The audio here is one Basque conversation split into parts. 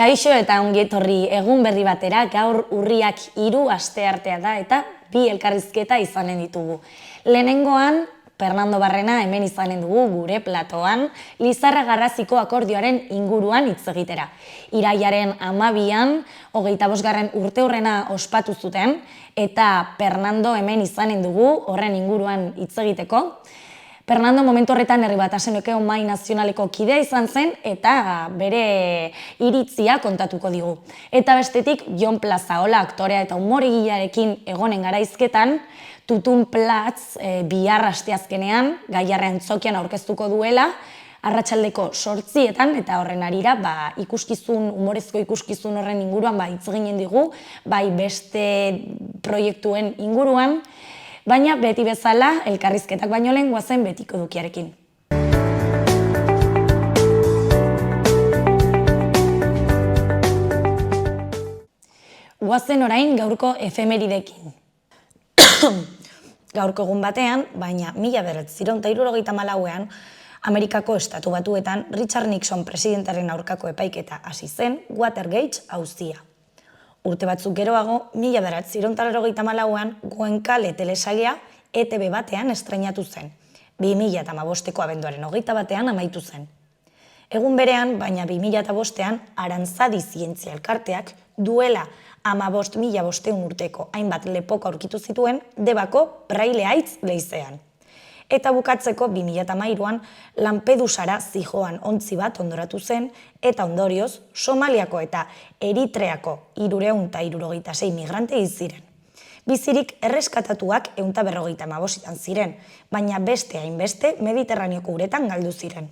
Kaixo eta ongi etorri egun berri batera, gaur urriak 3 asteartea da eta 2 elkarrizketa izanen ditugu. Lehenengoan, Fernando Barrena hemen izanen dugu gure platoan, Lizarra Garraziko akordioaren inguruan hitz egitera. Iraiaren 12an, 25. urteurrena ospatu zuten, eta Fernando hemen izanen dugu horren inguruan hitz egiteko. Fernando momentu horretan Herri Batasuneko Mahai Nazionaleko kidea izan zen eta bere iritzia kontatuko digu. Eta bestetik Jon Plazaola aktorea eta umoregilearekin egonen garaizketan, Tutun Platz bihar asteazkenean Gaiarre Antzokian aurkeztuko duela, arratsaldeko 8etan eta horren harira ikuskizun, umorezko ikuskizun horren inguruan hitz eginen digu, bai beste proiektuen inguruan, baina beti bezala, elkarrizketak baino lehen goazen betiko dukiarekin. Goazen orain gaurko efemeridekin. Gaurko egun batean, baina 1974an, Amerikako Estatu Batuetan Richard Nixon presidentaren aurkako epaiketa hasi zen Watergate auzia. Urte batzuk geroago, 1994an Goenkale telesaila ETV batean estreinatu zen. 2015ko abenduaren 21ean amaitu zen. Egun berean, baina 2005ean Arantzadi Zientzia Elkarteak duela 15.500 urteko hainbat lepoko aurkitu zituen Debako Braille Haitz leizean. Eta bukatzeko 2013an Lampedusara zihoan ontzi bat hondoratu zen eta ondorioz Somaliako eta Eritreako 376 migrante hil ziren. Bizirik erreskatatuak 155 ziren, baina beste hainbeste Mediterraneoko uretan galdu ziren.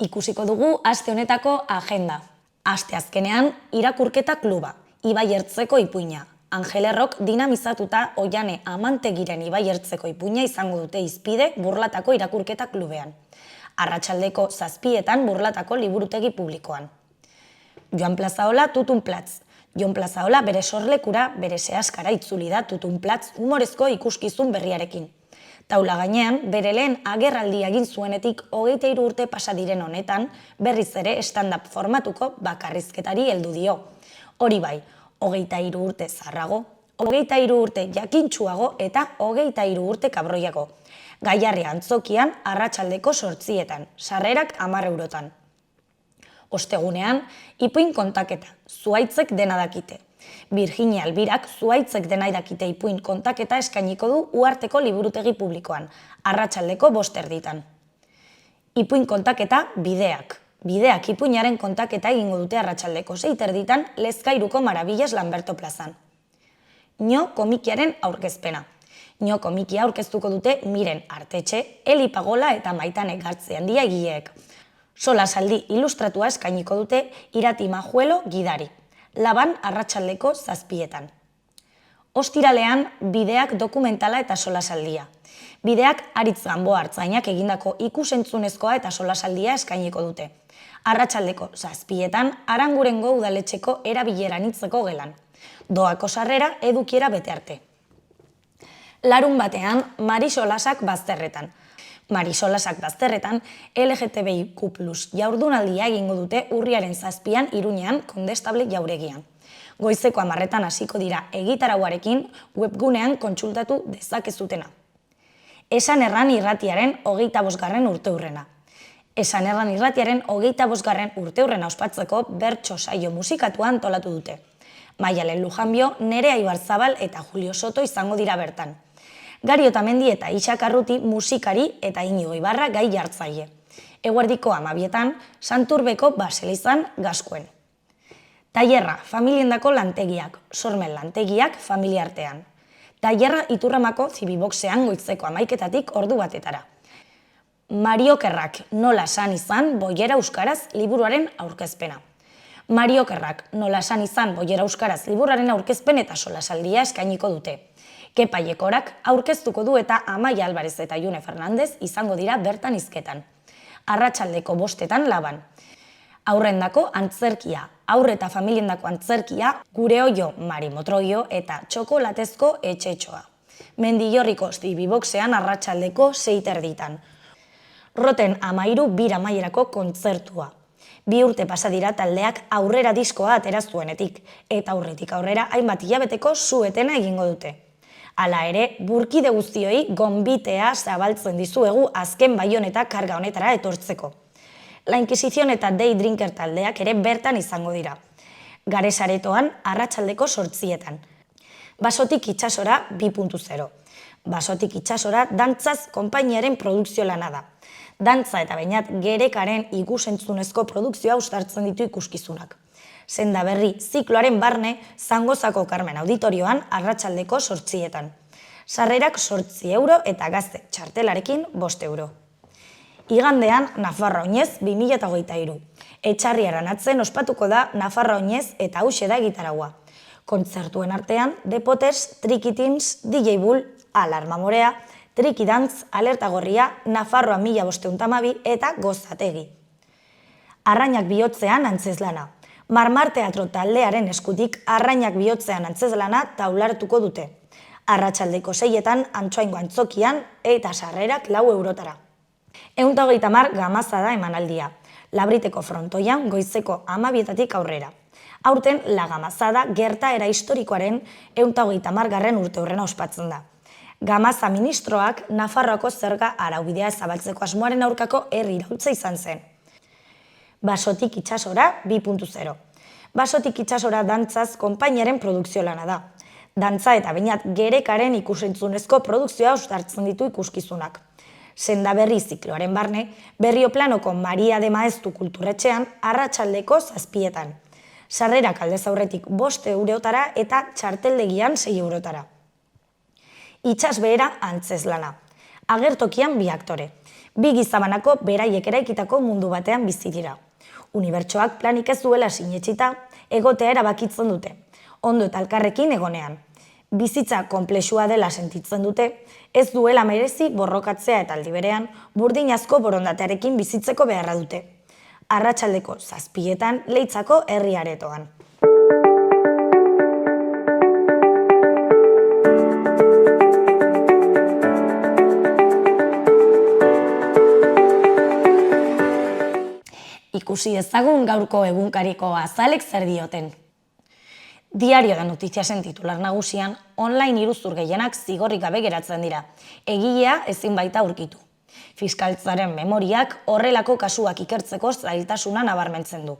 Ikusiko dugu aste honetako agenda. Asteazkenean irakurketa kluba, Ibai Ertzeko ipuina. Angel Errok dinamizatuta Oiane Amantegiren Ibai Ertzeko ipuina izango dute hizpide Burlatako irakurketa klubean. Arratsaldeko 7etan Burlatako liburutegi publikoan. Jon Plazaola Tutun Platz. Jon Plazaola bere sorlekura, bere sehaskara itzuli da Tutun Platz humorezko ikuskizun berriarekin. Taula gainean, bere lehen agerraldia egin zuenetik 23 urte pasa diren honetan, berriz ere stand-up formatuko bakarrizketari heldu dio. Hori bai, 23 urte zarrago, 23 urte jakintsuago eta 23 urte kabroiago. Gaiarre Antzokian arratsaldeko 8etan, sarrerak 10 eurotan. Ostegunean, ipuin kontaketa, zuaitzek dena dakite. Virginia Albirak zuaitzek dena dakite ipuin kontaketa eskainiko du Uharteko liburutegi publikoan, arratsaldeko 5:00. Ipuin kontaketa bideak. Bideak ipuinaren kontaketa egingo dute arratsaldeko 6:30 Lezkairuko Marabillas Lamberto plazan. Nio komikiaren aurkezpena. Nio komikia aurkeztuko dute Miren Artetxe, Eli Pagola eta Maitane Gartzehandia egileek. Solasaldi ilustratua eskainiko dute Irati Majuelo gidari. Laban arratsaldeko 7:00. Ostiralean bideak dokumentala eta solasaldia. Bideak Aritz Gamboa Artzainak egindako ikusentzunezkoa eta solasaldia eskainiko dute. Arratsaldeko 7:00 Arangurengo udaletxeko erabileran hitzeko gelan. Doako sarrera edukiera bete arte. Larun batean Marisolasak bazterretan. Marisolasak bazterretan LGTBIQ+ jaurdunaldia egingo dute urriaren 7an Iruñean Kondestable jauregian. Goizeko 10etan hasiko dira egitarauarekin webgunean kontsultatu dezakezutena. Esan Erran irratiaren 25. urteurrena. Esan Erran irratiaren 25. urteurrena ospatzeko bertso saio musikatua antolatu dute. Maialen Lujanbio, Nerea Ibarzabal eta Julio Soto izango dira bertan. Gari Otamendi eta Isak Arruti musikari eta Inigo Ibarra gai jartzaile. Eguerdiko 12etan Santurbeko Baselizan Gaskuen. Tailerra familiendako lantegiak, sormen lantegiak familiartean. Tailerra Iturramako Zibiboxean goitzeko 11etatik ordu batetara. Mariokerrak nola esan izan boiera euskaraz liburuaren aurkezpena. Mariokerrak nola esan izan boiera euskaraz liburuaren aurkezpen eta solasaldia eskainiko dute. Kepa Jekorak aurkeztuko du eta Amaia Alvarez eta June Fernandez izango dira bertan hizketan. Arratsaldeko 5etan Laban. Aurrendako antzerkia, aurre eta familiendako antzerkia, Gure Oio, Mari Motroio eta Txokolatezko Etxetxoa. Mendillorriko Zibiboxean arratsaldeko 6:30. Roten 13 bira amaierako kontzertua. Bi urte pasa dira taldeak aurrera diskoa atera zuenetik, eta aurretik aurrera hainbat hilabeteko su-etena egingo dute. Hala ere, burkide guztioi gonbitea zabaltzen dizuegu azken Baioneta karga honetara etortzeko. La Inquisición eta Day Drinker taldeak ere bertan izango dira. Garesaretoan arratsaldeko 8etan. Basotik itsasora 2.0. Basotik itsasora dantzaz konpainiaren produkzio lana da. Dantza eta bainat gerekaren ikusentzunezko produkzioa uztartzen ditu ikuskizunak. Senda berri zikloaren barne Zangozako Carmen Auditorioan arratsaldeko 8etan. Sarrerak 8 euro eta gazte txartelarekin 5 euro. Igandean Nafarroa Oinez 2023. Etxarriaran atzen ospatuko da Nafarroa Oinez eta hauxe da egitaragua. Kontzertuen artean The Potters, Tricky Teens, DJ Bull, Alarma Morea, Tricky Dance, Alerta Gorria, Nafarroa 1512 eta Gozategi. Arrainak bihotzean antzezlana. Marmar Teatro taldearen eskutik Arrainak bihotzean antzezlana taulartuko dute. Arratsaldeko 6etan Antsoaingo antzokian eta sarrerak 4 eurotara. 130 gamaza da emanaldia. Labriteko frontoian goizeko 12etatik aurrera. Aurten la gamazada gertaera historikoaren 130. urteurrena ospatzen da. Gamaza ministroak Nafarroako zerga araubidea zabaltzeko asmoaren aurkako herri iraultza izan zen. Basotik itsasora 2.0. Basotik itsasora dantzaz konpainiaren produkzio lana da. Dantza eta bainat gerekaren ikusentzunezko produkzioa uztartzen ditu ikuskizunak. Senda berri zikloaren barne, Berrioplanoko Maria de Maeztu kulturretxean arratsaldeko 7etan. Sarrerak aldez aurretik 5 eurotara eta txarteldegian 6 eurotara. Itsasbehera antzezlana. Agertokian 2 aktore. 2 gizabanako beraiek eraikitako mundu batean bizi dira. Unibertsoak planik ez duela sinetsita, egotea erabakitzen dute. Ondo eta elkarrekin egonean. Bizitza konplexua dela sentitzen dute, ez duela merezi borrokatzea eta aldi berean, burdinazko borondatearekin bizitzeko beharra dute. Arratsaldeko 7etan Leitzako herri aretoan. Ikusi ezagun gaurko egunkariko azalek zer dioten. Diario da Notiziasen titular nagusian, online iruzur gehienak zigorrik gabe geratzen dira. Egilea ezin baita aurkitu. Fiskaltzaren memoriak horrelako kasuak ikertzeko zailtasuna nabarmentzen du.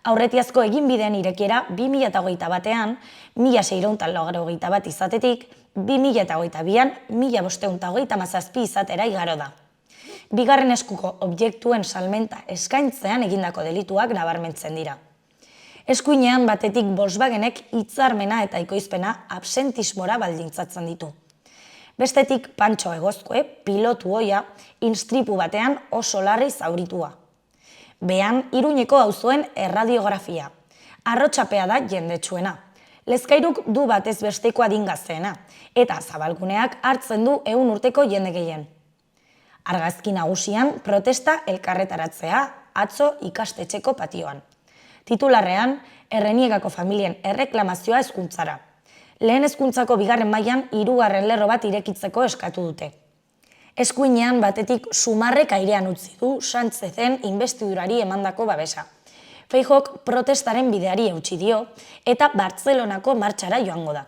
Aurretiazko eginbideen irekiera 2021ean 1681 izatetik, 2022an 1527 izatera igaro da. Bigarren eskuko objektuen salmenta eskaintzean egindako delituak nabarmentzen dira. Eskuinean batetik Volkswagenek hitzarmena eta ekoizpena absentismora baldintzatzen ditu. Bestetik Pantxo Egozkoe pilotu ohia istripu batean oso larri zauritua. Behan Iruñeko auzoen erradiografia. Arrotsapea da jendetsuena. Lezkairuk du batez besteko adingazteena eta zabalguneak hartzen du 100 urteko jende gehien. Argazki nagusian protesta elkarretaratzea atzo ikastetxeko patioan. Titularrean, Erreniegako familien erreklamazioa hezkuntzara. Lehen hezkuntzako 2. mailan 3. lerro bat irekitzeko eskatu dute. Eskuinean batetik Sumarrek airean utzi du Sánchezen inbestidurari emandako babesa. Feijóok protestaren bideari eutsi dio eta Bartzelonako martxara joango da.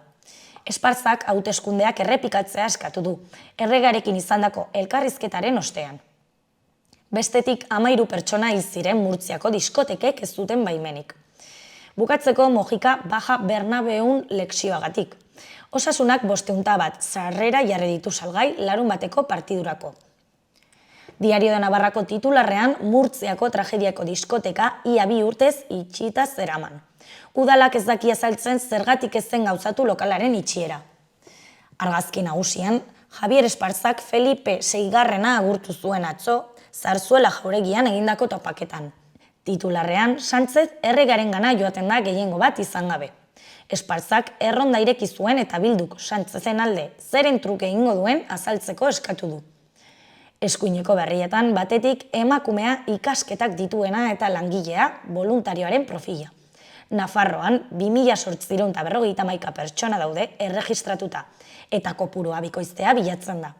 Esparzak hauteskundeak errepikatzea eskatu du, erregarekin izandako elkarrizketaren ostean. Bestetik 13 pertsona hil ziren Murtziako diskotekek ez duten baimenik. Bukatzeko Mojika Baja Bernabeun lekzioagatik. Osasunak 500 bat sarrera jarri ditu salgai larunbateko partidurako. Diario de Navarrako titularrean Murtziako tragediako diskoteka ia 2 urtez itxita zeraman. Udalak ez daki azaltzen zergatik ez zen gauzatu lokalaren itxiera. Argazki nagusian, Javier Esparzak Felipe VI agurtu zuen atzo, Zarzuela jauregian egindako topaketan. Titularrean, Sánchez erregarengana joaten da gehiengo bat izan gabe. Esparzak erronda ireki zuen eta Bilduk Sánchezen alde zeren truke egingo duen azaltzeko eskatu du. Eskuineko berrietan batetik emakumea ikasketak dituena eta langilea voluntarioaren profila. Nafarroan 2851 pertsona daude erregistratuta eta kopurua bikoiztea bilatzen da.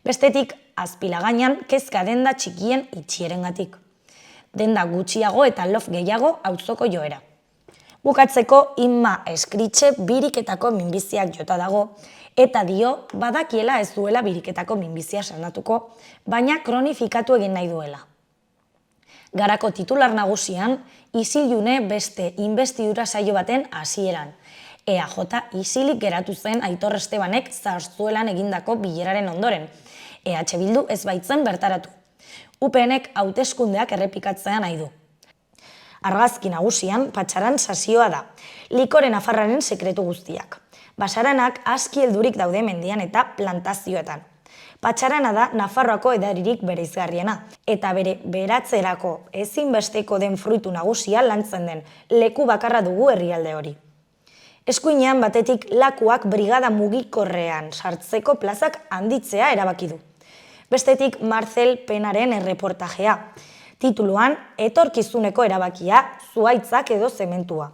Bestetik, Azpilagainan kezka denda txikien itxierengatik. denda gutxiago eta lof gehiago auzoko joera. Bukatzeko, Inma Eskritxe biriketako minbiziak jota dago, eta dio badakiela ez duela biriketako minbizia sanatuko, baina kronifikatu egin nahi duela. Garako titular nagusian, Isilune beste inbestidura saio baten hasieran. EAJ isilik geratu zen Aitor Estebanek Zarzuelan egindako bileraren ondoren. EH Bildu ez baitzen bertaratu. UPNek hauteskundeak errepikatzea nahi du. Argazki nagusian Patxaran sasioa da, Likore Nafarraren sekretu guztiak. Basaranak aski heldurik daude mendian eta plantazioetan. Patxarana da Nafarroako edaririk bereizgarriena, eta bere beratzerako ezinbesteko den fruitu nagusia lantzen den leku bakarra dugu herrialde hori. Eskuinean batetik lakuak brigada mugikorrean sartzeko plazak handitzea erabaki du. Bestetik Marcel Penaren erreportajea. Tituluan, etorkizuneko erabakia, zuhaitzak edo zementua.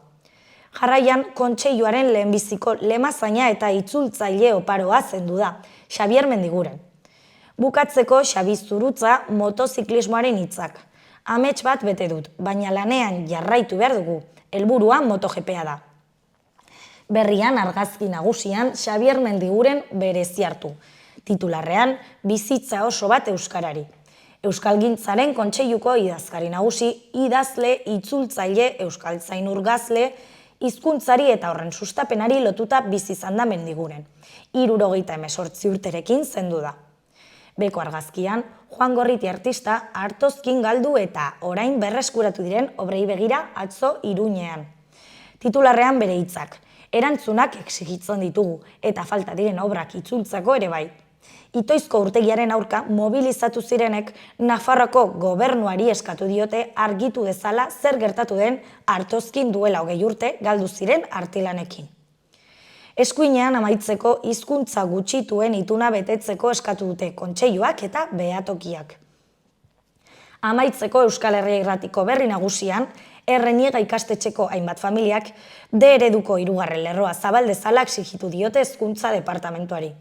Jarraian, Kontseiluaren lehenbiziko lemazaina eta itzultzaile oparoa zendu da, Xabier Mendiguren. Bukatzeko Xabi Zurutza motoziklismoaren hitzak. Amets bat bete dut, baina lanean jarraitu behar dugu, helburua MotoGPa da. Berrian argazki nagusian Xabier Mendiguren berezi hartu. Titularrean, bizitza oso bat euskarari. Euskalgintzaren Kontseiluko idazkari nagusi, idazle, itzultzaile, euskaltzain urgazle, hizkuntzari eta horren sustapenari lotuta bizi izan da Mendiguren. 78 urterekin zendu da. Beko argazkian, Juan Gorriti artista hartozkin galdu eta orain berreskuratu diren obrei begira atzo Iruñean. Titularrean bere hitzak, erantzunak exigitzen ditugu eta falta diren obrak itzultzako ere bai. Itoizko urtegiaren aurka mobilizatu zirenek Nafarroako gobernuari eskatu diote argitu dezala zer gertatu den hartozkin duela 20 urte galdu ziren artilanekin. Eskuinean amaitzeko hizkuntza gutxituen ituna betetzeko eskatu dute Kontseiluak eta behatokiak. Amaitzeko Euskal Herria Irratiko berri nagusian, Erreniega ikastetxeko hainbat familiak D ereduko 3. lerroa zabal dezala exigitu diote hezkuntza departamentuari.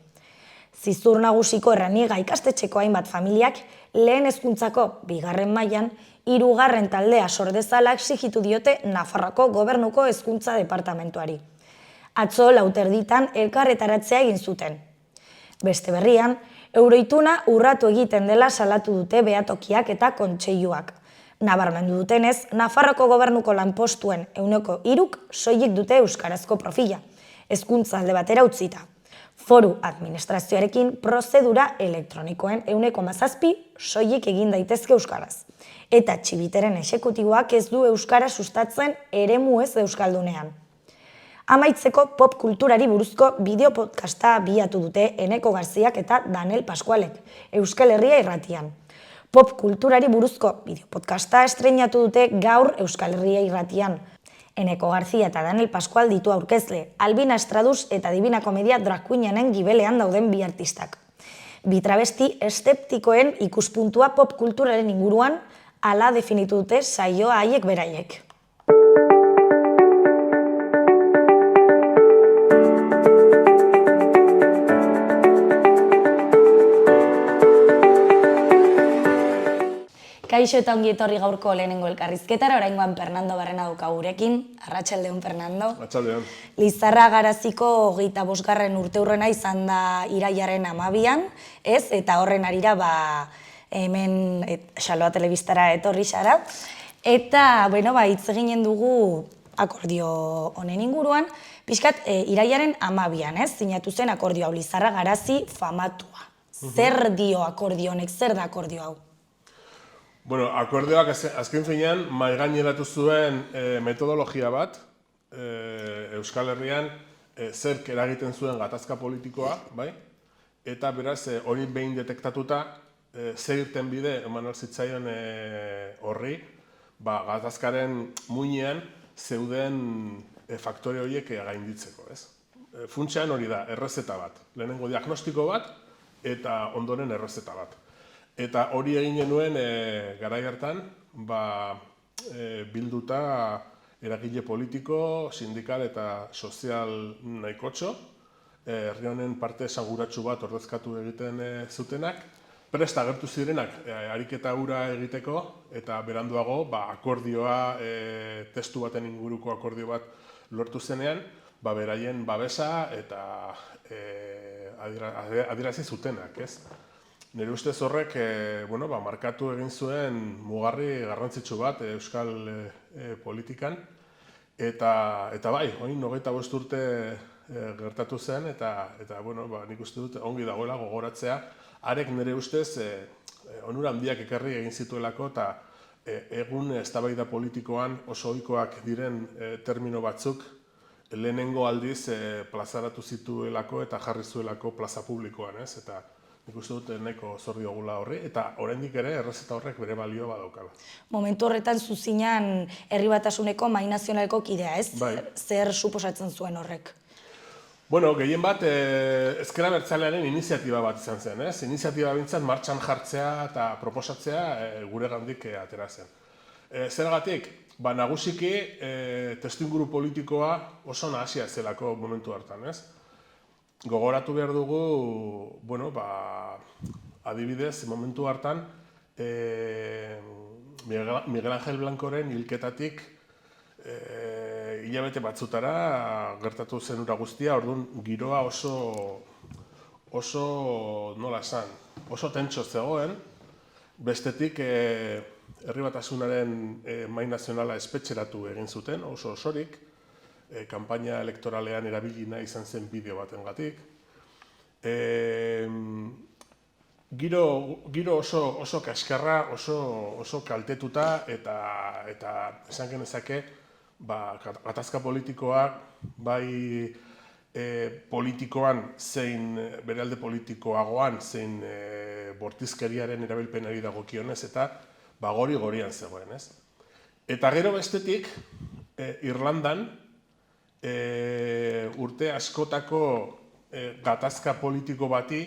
Zizur nagusiko Erreniega ikastetxeko hainbat familiak lehen hezkuntzako 2. mailan 3. taldea sor dezala exigitu diote Nafarroako gobernuko hezkuntza departamentuari. Atzo lauterditan elkarretaratzea egin zuten. Beste berrian, euroituna urratu egiten dela salatu dute behatokiak eta kontseiluak. Nabarmendu dutenez, Nafarroko gobernuko lanpostuen 3% soilik dute euskarazko profila, hezkuntza alde batera utzita. Foru administrazioarekin prozedura elektronikoen 17% soilik egin daitezke euskaraz. Eta txibiteren exekutiboak ez du euskara sustatzen eremu ez euskaldunean. Amaitzeko pop kulturari buruzko bideo-podcasta abiatu dute Eneko Garziak eta Daniel Pascualek, Euskal Herria Irratian. Pop kulturari buruzko bideo-podcasta estreinatu dute gaur Euskal Herria Irratian. Eneko Garzia eta Daniel Pascual ditu aurkezle, Albina Estradus eta Divina Komedia drag queenenen gibelean dauden bi artistak. Bi travesti eszeptikoen ikuspuntua pop kulturaren inguruan hala definitu dute saioa haiek beraiek. Kaixo eta ongi etorri gaurko lehenengo elkarrizketara, oraingoan Fernando Barrena dauka gurekin. Arratsaldeon, Fernando. Arratsaldeon. Lizarra Garaziko 25. urteurrena izan da irailaren 12an, ez? Eta horren harira hemen Xaloa Telebistara etorri zara. Eta, hitz eginen dugu akordio honen inguruan, pixkat irailaren 12an, ez? Sinatu zen akordio hau, Lizarra Garazi famatua. Zer dio akordio honek, zer da akordio hau? Bueno, akordioak azken finean mahaigaineratu zuen metodologia bat, Euskal Herrian zerk eragiten zuen gatazka politikoa, bai? Eta beraz, hori behin detektatuta, zer irtenbide eman zitzaion horri, gatazkaren muinean zeuden faktore horiek gainditzeko, ez? Funtsean hori da, errezeta bat. Lehenengo diagnostiko bat eta ondoren errezeta bat. Eta hori egin genuen garai hartan, bilduta eragile politiko, sindikal eta sozial nahikotxo, herri honen parte esanguratsu bat ordezkatu egiten zutenak, prest agertu zirenak ariketa hura egiteko, eta beranduago akordioa, testu baten inguruko akordio bat lortu zenean, beraien babesa eta adierazi zutenak, ez? Nire ustez horrek markatu egin zuen mugarri garrantzitsu bat euskal politikan, eta bai, orain 25 urte gertatu zen, eta nik uste dut ongi dagoela gogoratzea, harek nire ustez onura handiak ekarri egin zituelako, eta egun eztabaida politikoan oso ohikoak diren termino batzuk lehenengo aldiz plazaratu zituelako eta jarri zuelako plaza publikoan, ez? Eta nik uste dut nahiko zor diogula horri, eta oraindik ere errezeta horrek bere balioa badaukala. Momentu horretan zuzinan Herri Batasuneko Mahai Nazionaleko kidea, ez? Bai. Zer suposatzen zuen horrek? Bueno, gehien bat ezker abertzalearen iniziatiba bat izan zen, ez? Iniziatiba bintzat martxan jartzea eta proposatzea guregandik atera zen. Zergatik? Nagusiki testuinguru politikoa oso nahasia zelako momentu hartan, ez? Gogoratu behar dugu, adibidez, momentu hartan, Miguel Ángel Blancoren hilketatik hilabete batzutara gertatu zen hura guztia, orduan giroa oso nola esan, oso tentso zegoen, bestetik Herri Batasunaren Mahai Nazionala espetxeratu egin zuten, oso osorik, kanpaina elektoralean erabili nahi izan zen bideo batengatik. Giro oso kaskarra, oso kaltetuta, eta esan genezake, gatazka politikoak, bai politikoan zein bere alde politikoagoan, zein bortizkeriaren erabilpenari dagokionez, eta gori-gorian zegoen, ez? Eta gero bestetik, Irlandan, urte askotako gatazka politiko bati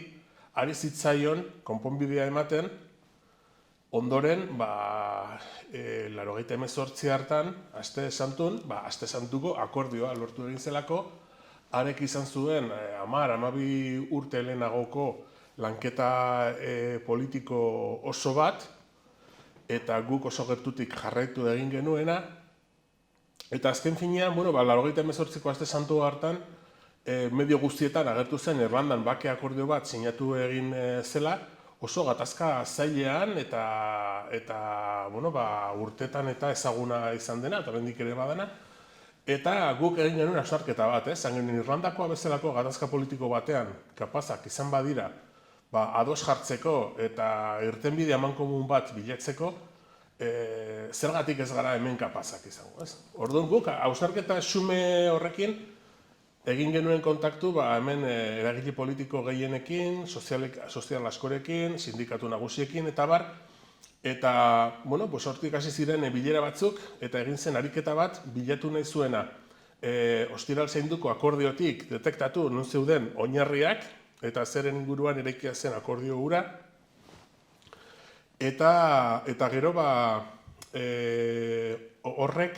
ari zitzaion konponbidea ematen, ondoren, 98 hartan, Aste Santun, Aste Santuko akordioa lortu egin zelako, harek izan zuen 10-12 urte lehenagoko lanketa politiko oso bat, eta guk oso gertutik jarraitu egin genuena, eta azken finean, 98ko Aste Santu hartan, medio guztietan agertu zen Irlandan bake akordio bat sinatu egin zela, oso gatazka zailean eta urtetan eta ezaguna izan dena, eta oraindik ere badana, eta guk egin genuen hausnarketa bat, zangen Irlandakoa bezalako gatazka politiko batean kapazak izan badira, ados jartzeko eta irtenbide amankomun bat bilatzeko, zergatik ez gara hemen kapazak izango, ez? Orduan guk, hausnarketa xume horrekin, egin genuen kontaktu hemen eragile politiko gehienekin, sozial askorekin, sindikatu nagusiekin, eta bar, eta, hortik hasi ziren bilera batzuk, eta egin zen ariketa bat, bilatu nahi zuena, ostiral zainduko akordiotik detektatu non zeuden oinarriak, eta zeren inguruan eraikia zen akordio hura, eta gero horrek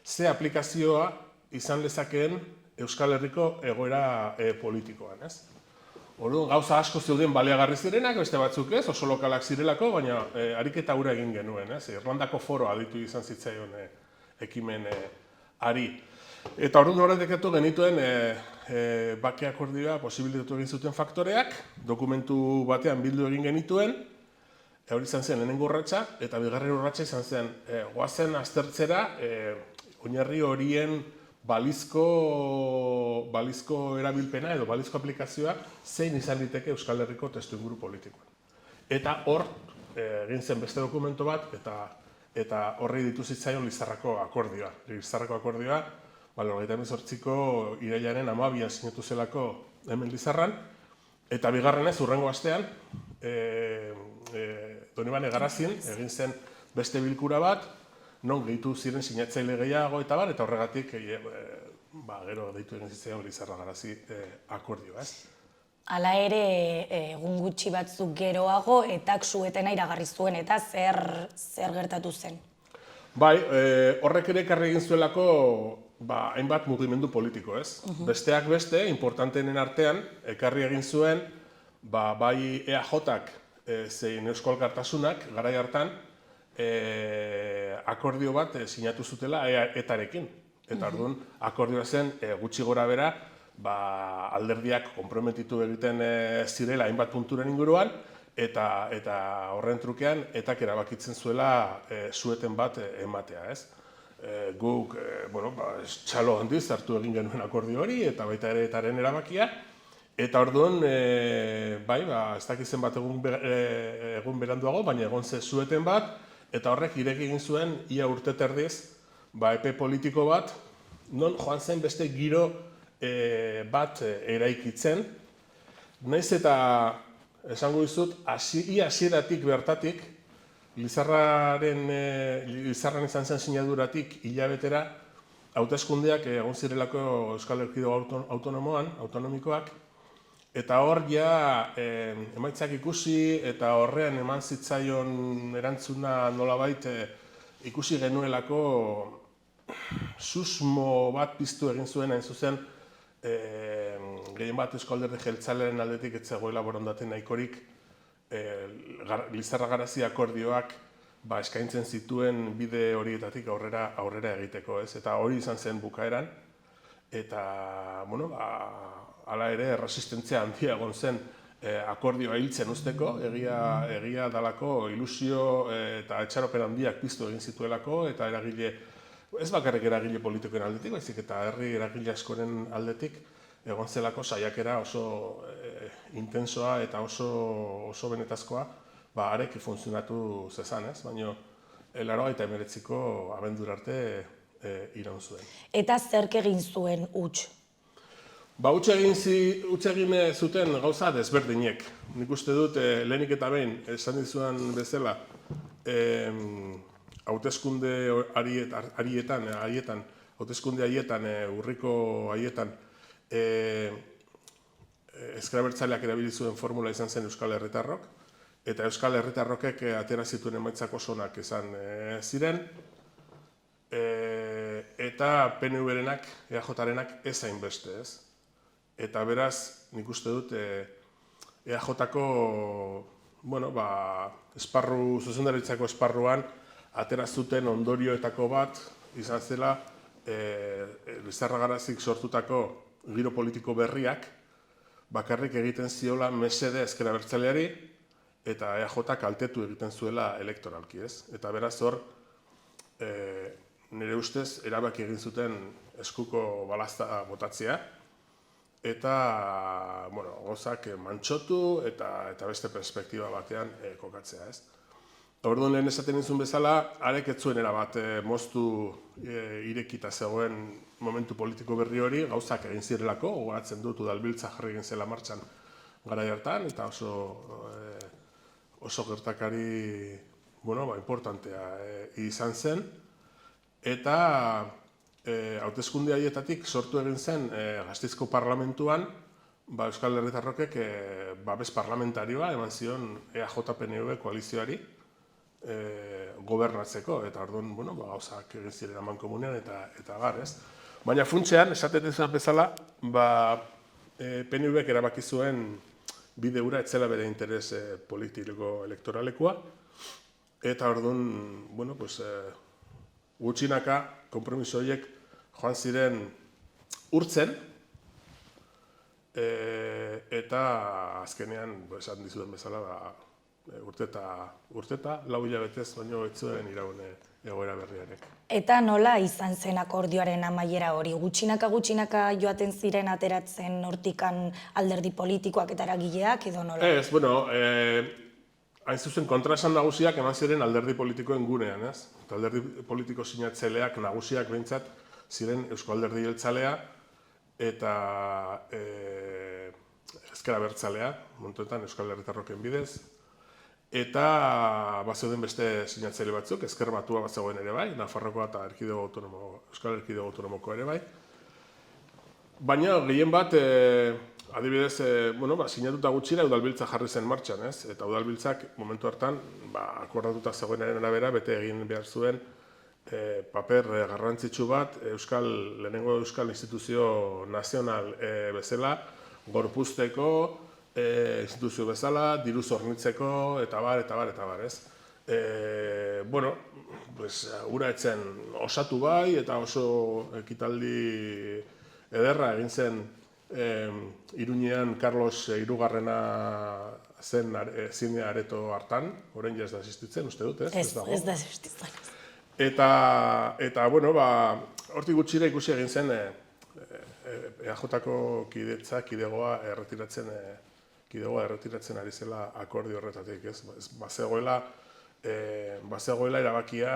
ze aplikazioa izan lezakeen Euskal Herriko egoera politikoan, ez? Orduan gauza asko zeuden baliagarri zirenak, beste batzuk ez, oso lokalak zirelako, baina ariketa hura egin genuen, ez? Irlandako foroa aditu izan zitzaion ekimen ari. Eta orduan horretik genituen bake akordioa posibilitatu egin zuten faktoreak, dokumentu batean bildu egin genituen, hori izan zen lehenengo urratsa, eta bigarren urratsa izan zen goazen aztertzera oinarri horien balizko erabilpena edo balizko aplikazioa zein izan liteke Euskal Herriko testuinguru politikoan. Eta hor egin zen beste dokumento bat, eta horri ditu zitzaion Lizarrako akordioa. Lizarrako akordioa, 98ko irailaren 12an sinatu zelako hemen Lizarran, eta bigarrenez, hurrengo astean, Donibane Garazin egin zen beste bilkura bat, non gehitu ziren sinatzaile gehiago eta bar, eta horregatik gero deitu egin zitzaion Lizarra Garazi akordioa, ez? Hala ere, egun gutxi batzuk geroago, etak suetena iragarri zuen, eta zer gertatu zen? Bai, horrek ere ekarri egin zuelako hainbat mugimendu politiko, ez? Besteak beste, importanteenen artean, ekarri egin zuen, bai EAJak zein Eusko Alkartasunak garai hartan akordio bat sinatu zutela ETArekin. Eta orduan, akordioa zen gutxi gora bera, alderdiak konprometitu egiten zirela hainbat punturen inguruan, eta horren trukean etak erabakitzen zuela sueten bat ematea, ez? Guk, txalo handiz hartu egin genuen akordio hori, eta baita ere etaren erabakia, eta orduan, ez dakizen bat egun beranduago, baina egon ze sueten bat, eta horrek ireki egin zuen ia urte terdiz, epe politiko bat, non joan zen beste giro bat eraikitzen, nahiz eta esango dizut, hasieratik bertatik, Lizarran izan zen sinaduratik hilabetera, hauteskundeak egon zirelako Euskal Erkidego autonomikoak, eta hor ja emaitzak ikusi eta horrean eman zitzaion erantzuna nolabait ikusi genuelako susmo bat piztu egin zuen hain zuzen gehien bat Eusko Alderdi Jeltzalearen aldetik ez zegoela borondate nahikorik Lizarra Garazi akordioak eskaintzen zituen bide horietatik aurrera egiteko, ez? Eta hori izan zen bukaeran, eta, hala ere, resistentzia handia egon zen akordioa hiltzen usteko, egia dalako ilusio eta etxaropen handiak piztu egin zituelako, eta eragile, ez bakarrik eragile politikoen aldetik, baizik eta herri eragile askoren aldetik, egon zelako saiakera oso intensoa eta oso benetazkoa, arek funtzionatu zezan, ez? Baina, 1989ko abendura arte iraun zuen. Eta zerk egin zuen huts? Huts egin zuten gauza desberdinek. Nik uste dut, lehenik eta behin, esan dizudan bezala, hauteskunde haietan, urriko haietan, ezker abertzaleak erabili zuen formula izan zen Euskal Herritarrok, eta Euskal Herritarrokek atera zituen emaitzak oso onak izan ziren, eta PNV-renak, EAJ-renak ez hainbeste, ez? Eta beraz, nik uste dut, EAJ-ko, zuzendaritzako esparruan, atera zuten ondorioetako bat, izan zela, Lizarra Garazik sortutako giro politiko berriak, bakarrik egiten ziola mesede ezker abertzaleari, eta EAJ kaltetu egiten zuela elektoralki, ez? Eta beraz hor, nire ustez, erabaki egin zuten eskuko balazta botatzea, eta, gozak mantxotu eta beste perspektiba batean kokatzea, ez? Orduan lehen esaten nizun bezala, arek ez zuen erabat moztu irekita zegoen momentu politiko berri hori, gauzak egin zirelako, gogoratzen dut udalbiltza jarri egin zela martxan garai hartan, eta oso gertakari importantea izan zen, eta hauteskunde haietatik sortu egin zen Gasteizko parlamentuan Euskal Herritarrokek babes parlamentarioa eman zion EAJ-PNV koalizioari gobernatzeko, eta orduan gauzak egin ziren amankomunean eta bar, ez? Baina funtsean, esaten duzan bezala, PNV-ek erabaki zuen bide hura ez zela bere interes politiko elektoralekoa, eta orduan, gutxinaka konpromiso horiek joan ziren urtzen, eta azkenean, esan dizuden bezala, urteta, 4 hilabetez, baino ez zuen iraun egoera berriarek. Eta nola izan zen akordioaren amaiera hori? Gutxinaka joaten ziren ateratzen hortikan alderdi politikoak eta eragileak edo nola? Ez, hain zuzen kontraesan nagusiak eman ziren alderdi politikoen gunean, ez? Eta alderdi politiko sinatzaileak nagusiak behintzat ziren Eusko Alderdi Jeltzalea eta ezker abertzalea, momentuetan Euskal Herritarroken bidez, eta bazeuden beste sinatzaile batzuk, ezker batua bat zegoen ere bai, Nafarrokoa eta Euskal Erkidego Autonomoko ere bai. Baina gehien bat, adibidez, sinatuta gutxira udalbiltza jarri zen martxan, ez? Eta udalbiltzak momentu hartan, akordatuta zegoenaren arabera, bete egin behar zuen paper garrantzitsu bat lehenengo Euskal Instituzio Nazional bezala, gorpuzteko instituzio bezala, diru hornitzeko, eta bar, ez? Bueno, ura etzen osatu bai, eta oso ekitaldi ederra egin zen Iruñean Carlos Hirugarrena zen zine areto hartan, orain ja ez da existitzen, uste dut, ez? Ez da existitzen. Eta, bueno, hortik gutxira ikusi egin zen EAJ-ko kidegoa erretiratzen ari zela akordio horretatik, ez? Bazegoela erabakia,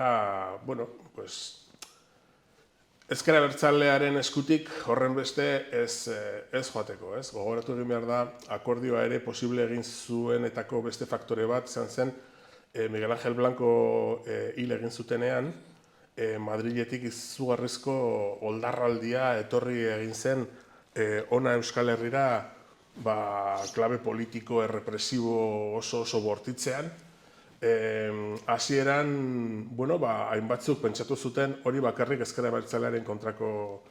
bueno, ezker abertzalearen eskutik horren beste ez joateko, ez? Gogoratu egin behar da, akordioa ere posible egin zuenetako beste faktore bat izan zen Miguel Ángel Blanco hil egin zutenean, Madriletik izugarrizko oldarraldia etorri egin zen hona Euskal Herrira klabe politiko errepresibo oso bortitzean. Hasieran, hainbatzuk pentsatu zuten hori bakarrik ezker abertzalearen kontrako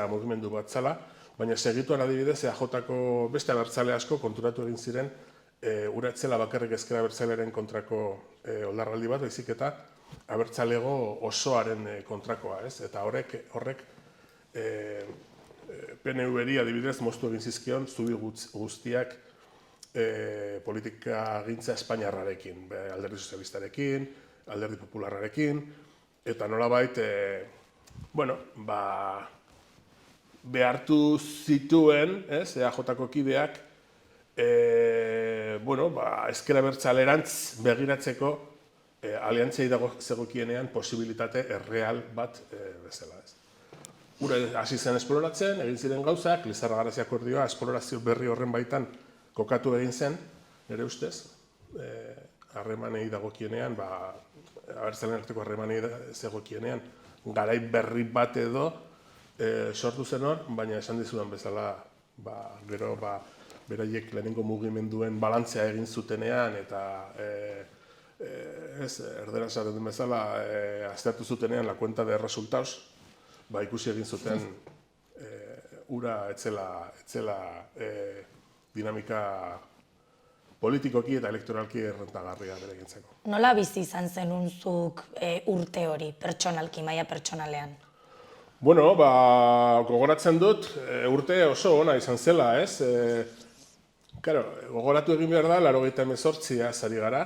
mugimendu bat zela, baina segituan adibidez EAJ-ko beste abertzale asko konturatu egin ziren ura ez zela bakarrik ezker abertzalearen kontrako oldarraldi bat, baizik eta abertzalego osoaren kontrakoa, ez? Eta horrek PNV-ri adibidez moztu egin zizkion zubi guztiak politika gintza espainiarrarekin, alderdi sozialistarekin, alderdi popularrarekin, eta nolabait, behartu zituen, EAJ-ko kideak, ezker abertzalerantz begiratzeko aliantzei zegokienean posibilitate erreal bat bezala. Ura hasi zen esploratzen, egin ziren gauzak, Lizarra-Garazi akordioa esplorazio berri horren baitan kokatu egin zen, nire ustez, harremanei dagokienean, abertzaleen arteko harremanei zegokienean, garai berri bat edo sortu zen hor, baina esan dizudan bezala, gero beraiek lehenengo mugimenduen balantzea egin zutenean, eta erdera esaten den bezala, aztertu zutenean la cuenta de resultados, ikusi egin zuten ura etzela dinamika politikoki eta elektoralki errentagarria bere egintzeko. Nola bizi izan zenunzuk urte hori, pertsonalki, maila pertsonalean? Bueno, gogoratzen dut, urte oso ona izan zela, ez? Gogoratu egin behar da, 98 ari gara.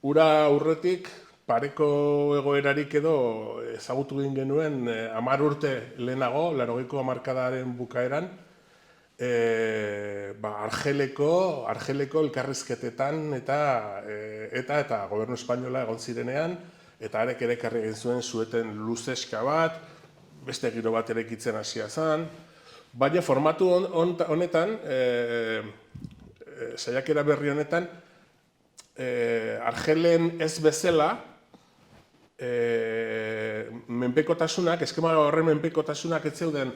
Ura aurretik, pareko egoerarik edo ezagutu egin genuen 10 urte lehenago, 80ko hamarkadaren bukaeran, Argeleko elkarrizketetan eta gobernu espainola egon zirenean, eta arek ere ekarri egin zuen zueten luzeska bat, beste giro bat eraikitzen hasia zen, baina formatu honetan, saiakera berri honetan, Argelen ez bezala, menpekotasunak, eskema horren menpekotasunak ez zeuden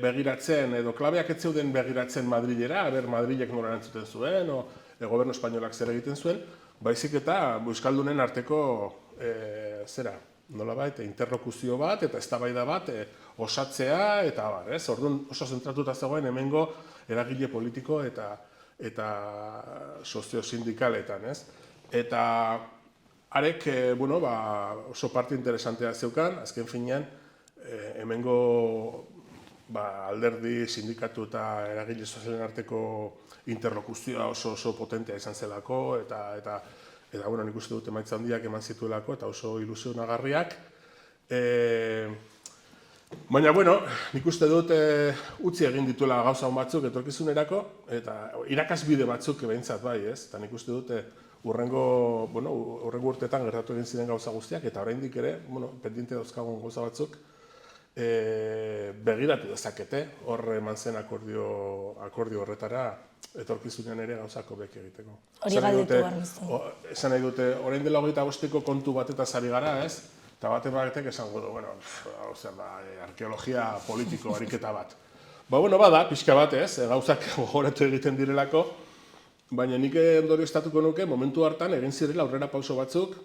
begiratzen, edo klabeak ez zeuden begiratzen Madrilera, Madrilek nola erantzuten zuen, o gobernu espainolak zer egiten zuen, baizik eta euskaldunen arteko nolabait, interlokuzio bat eta eztabaida bat osatzea, eta orduan oso zentratuta zegoen hemengo eragile politiko eta sozio-sindikaletan, ez? Eta arek, oso parte interesantea zeukan, azken finean, hemengo alderdi, sindikatu eta eragile sozialen arteko interlokuzioa oso potentea izan zelako, eta nik uste dut emaitza handiak eman zituelako, eta oso ilusionagarriak. Baina, nik uste dut utzi egin dituela gauza hon batzuk etorkizunerako, eta irakasbide batzuk behintzat bai, ez? Eta nik uste dut urrengo urteetan gertatu egin ziren gauza guztiak, eta oraindik ere, pendiente dauzkagun gauza batzuk, begiratu dezakete, hor eman zen akordio horretara, etorkizunean ere gauzako beke egiteko. Hori galdetu behar duzu. Esan nahi dute, orain dela 25 kontu batetaz ari gara, ez? Eta batek esango du, arkeologia politiko ariketa bat. Bada, pixka bat, ez? Gauzak gogoratu egiten direlako, baina nik ondorioztatuko nuke, momentu hartan egin zirela aurrera pauso batzuk,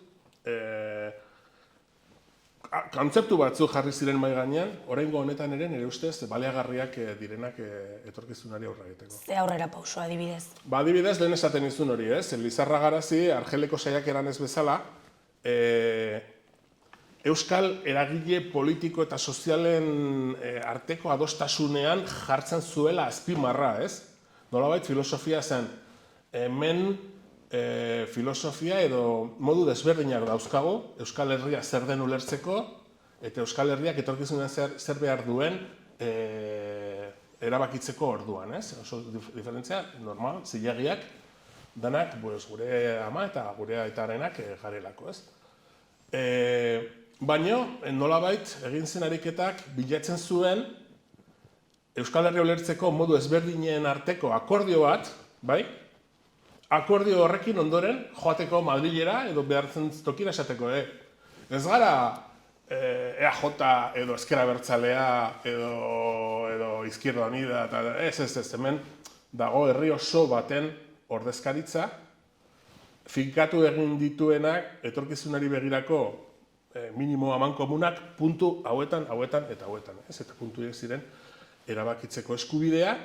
kontzeptu batzuk jarri ziren mahai gainean, oraingo honetan ere nire ustez baliagarriak direnak etorkizunari aurre egiteko. Ze aurrera pauso adibidez. Adibidez, lehen esaten izun hori, Lizarra Garazi, Argeleko saiakeran ez bezala, euskal eragile politiko eta sozialen arteko adostasunean jartzen zuela azpimarra, Nolabait filosofia zen, hemen filosofia edo modu desberdinak dauzkago, Euskal Herria zer den ulertzeko, eta Euskal Herriak etorkizunean zer behar duen erabakitzeko orduan, Oso diferentzia, normal, zilegiak, danak gure ama eta gure aitarenak garelako, Baina, nolabait, egin zen ariketak bilatzen zuen Euskal Herria ulertzeko modu ezberdinen arteko akordio bat, bai? Akordio horrekin ondoren joateko Madrilera edo behartzen tokira esateko, Ez gara EAJ edo Ezker Abertzalea edo Izquierda Unida, ez, hemen dago herri oso baten ordezkaritza, finkatu egin dituenak etorkizunari begirako minimo amankomunak puntu hauetan eta hauetan, Eta puntuek ziren erabakitzeko eskubidea,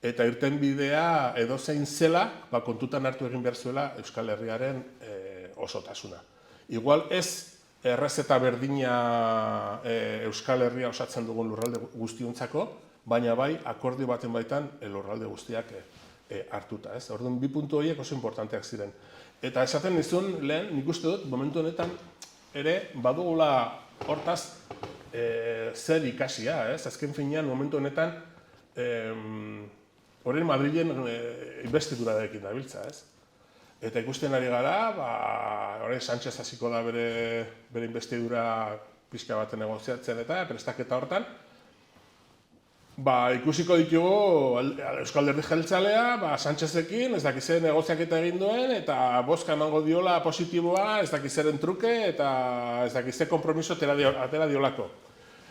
eta irtenbidea edozein zela, kontutan hartu egin behar zuela Euskal Herriaren osotasuna. Igual ez errezeta berdina Euskal Herria osatzen dugun lurralde guztiontzako, baina bai akordio baten baitan lurralde guztiak hartuta. Orduan, bi puntu horiek oso importanteak ziren. Eta esaten nizun lehen, nik uste dut, momentu honetan ere badugula hortaz zer ikasia, Azken finean, momentu honetan, Horren Madrilen investidurarekin dabiltza, Eta ikusten ari gara, horren Sánchez hasiko da bere investidura pixka baten negoziatzen eta prestaketa hortan. Ikusiko ditugu Euskal Herri Jeltzalea, Sánchezekin, ez dakizen negoziaketa egin duen, eta bozka emango diola positiboa, ez dakizeren truke, eta ez dakize kompromiso atera diolako.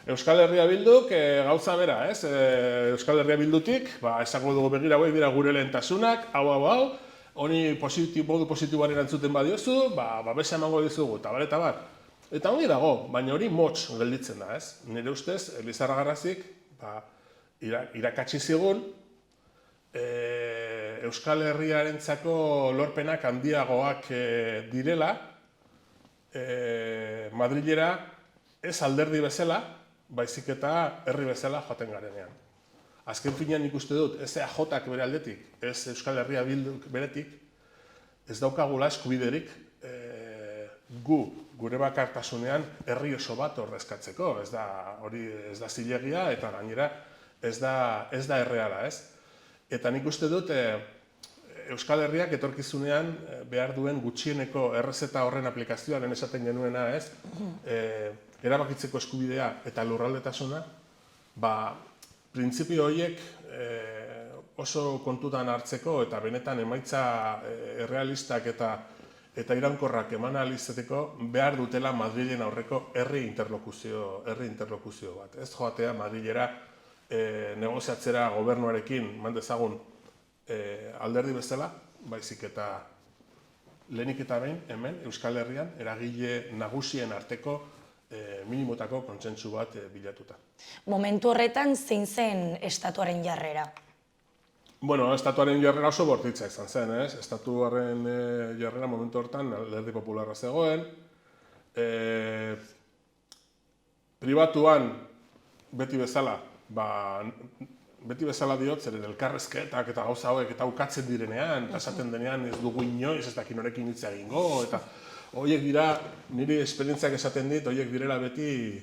Euskal Herria Bilduk gauza bera, Euskal Herria Bildutik, esango dugu begira hauek dira gure lehentasunak, hau, honi modu positiboaren antzuten badiozu, babesa emango dizugu, eta bar. Eta hori dago, baina hori motz gelditzen da, Nire ustez, Lizarra Garazik irakatsi zigun, Euskal Herriarentzako lorpenak handiagoak direla, Madrilera ez alderdi bezala, baizik eta herri bezala joaten garenean. Azken finean ikuste dut, ez EAJak bere aldetik, ez Euskal Herria Bilduk beretik, ez daukagula eskubiderik gure bakartasunean herri oso bat ordezkatzeko. Hori ez da zilegia eta gainera ez da erreala, Eta nik uste dut Euskal Herriak etorkizunean behar duen gutxieneko errezeta horren aplikazioaren esaten genuena, erabakitzeko eskubidea eta lurraldetasuna, printzipio horiek oso kontutan hartzeko eta benetan emaitza errealistak eta iraunkorrak eman ahal izateko behar dutela Madrilen aurreko herri interlokuzio bat. Ez joatea Madrilera negoziatzera gobernuarekin mandezagun alderdi bezala, baizik eta lehenik eta behin hemen Euskal Herrian eragile nagusien arteko minimotako kontsentsu bat bilatuta. Momentu horretan zein zen estatuaren jarrera? Estatuaren jarrera oso bortitza izan zen, Estatuaren jarrera momentu horretan Alderdi Popularra zegoen. Pribatuan beti bezala diot, zeren elkarrezketak eta gauza hauek eta ukatzen direnean, eta esaten denean ez dugu inoiz, ez dakin honekin hitz egingo, eta horiek dira, niri esperientziak esaten dit, horiek direla beti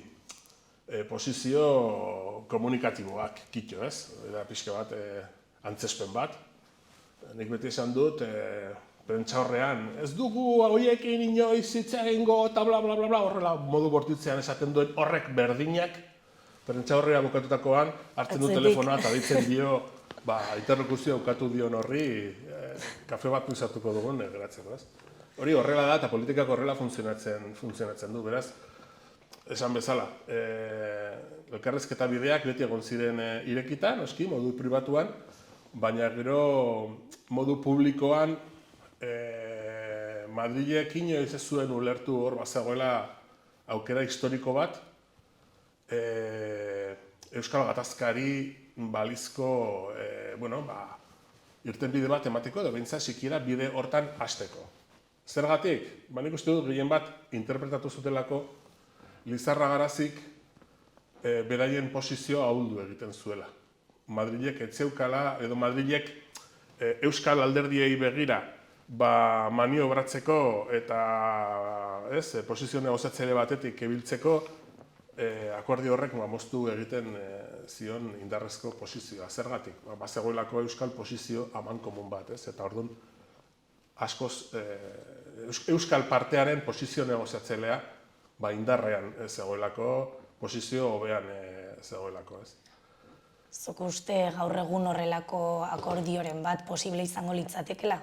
posizio komunikatiboak, kitxo, Eta pixka bat, antzespen bat. Nik beti esan dut, prentsaurrean, ez dugu horiekin inoiz hitz egingo, eta bla, bla, bla, bla, horrela modu bortitzean esaten duen horrek berdinak, prentsaurrea bukatutakoan, hartzen du telefonoa eta ditzen dio, interlokuzio bukatu dion horri, kafe bat puzatuko dugun geratzeko, Hori horrela da eta politikak horrela funtzionatzen du, beraz, esan bezala, elkarrezketa bideak beti egon ziren irekita, noski, modu pribatuan, baina gero modu publikoan Madrilek inoiz ez zuen ulertu hor bazegoela aukera historiko bat, Euskal gatazkari balizko irtenbide bat emateko, edo behintzat sikiera bide hortan hasteko. Zergatik? Nik uste dut gehien bat interpretatu zutelako Lizarra Garazik beraien posizioa ahuldu egiten zuela. Madrilek etzeukala, edo Madrilek Euskal alderdiei begira maniobratzeko eta posizio negozatzaile batetik ebiltzeko akordio horrek moztu egiten zion indarrezko posizioa. Zergatik? Bazegoelako Euskal posizio amankomun bat, eta orduan askoz Euskal partearen posizio negozatzailea indarrean zegoelako, posizio hobean zegoelako. Zuk uste gaur egun horrelako akordioren bat posible izango litzatekela?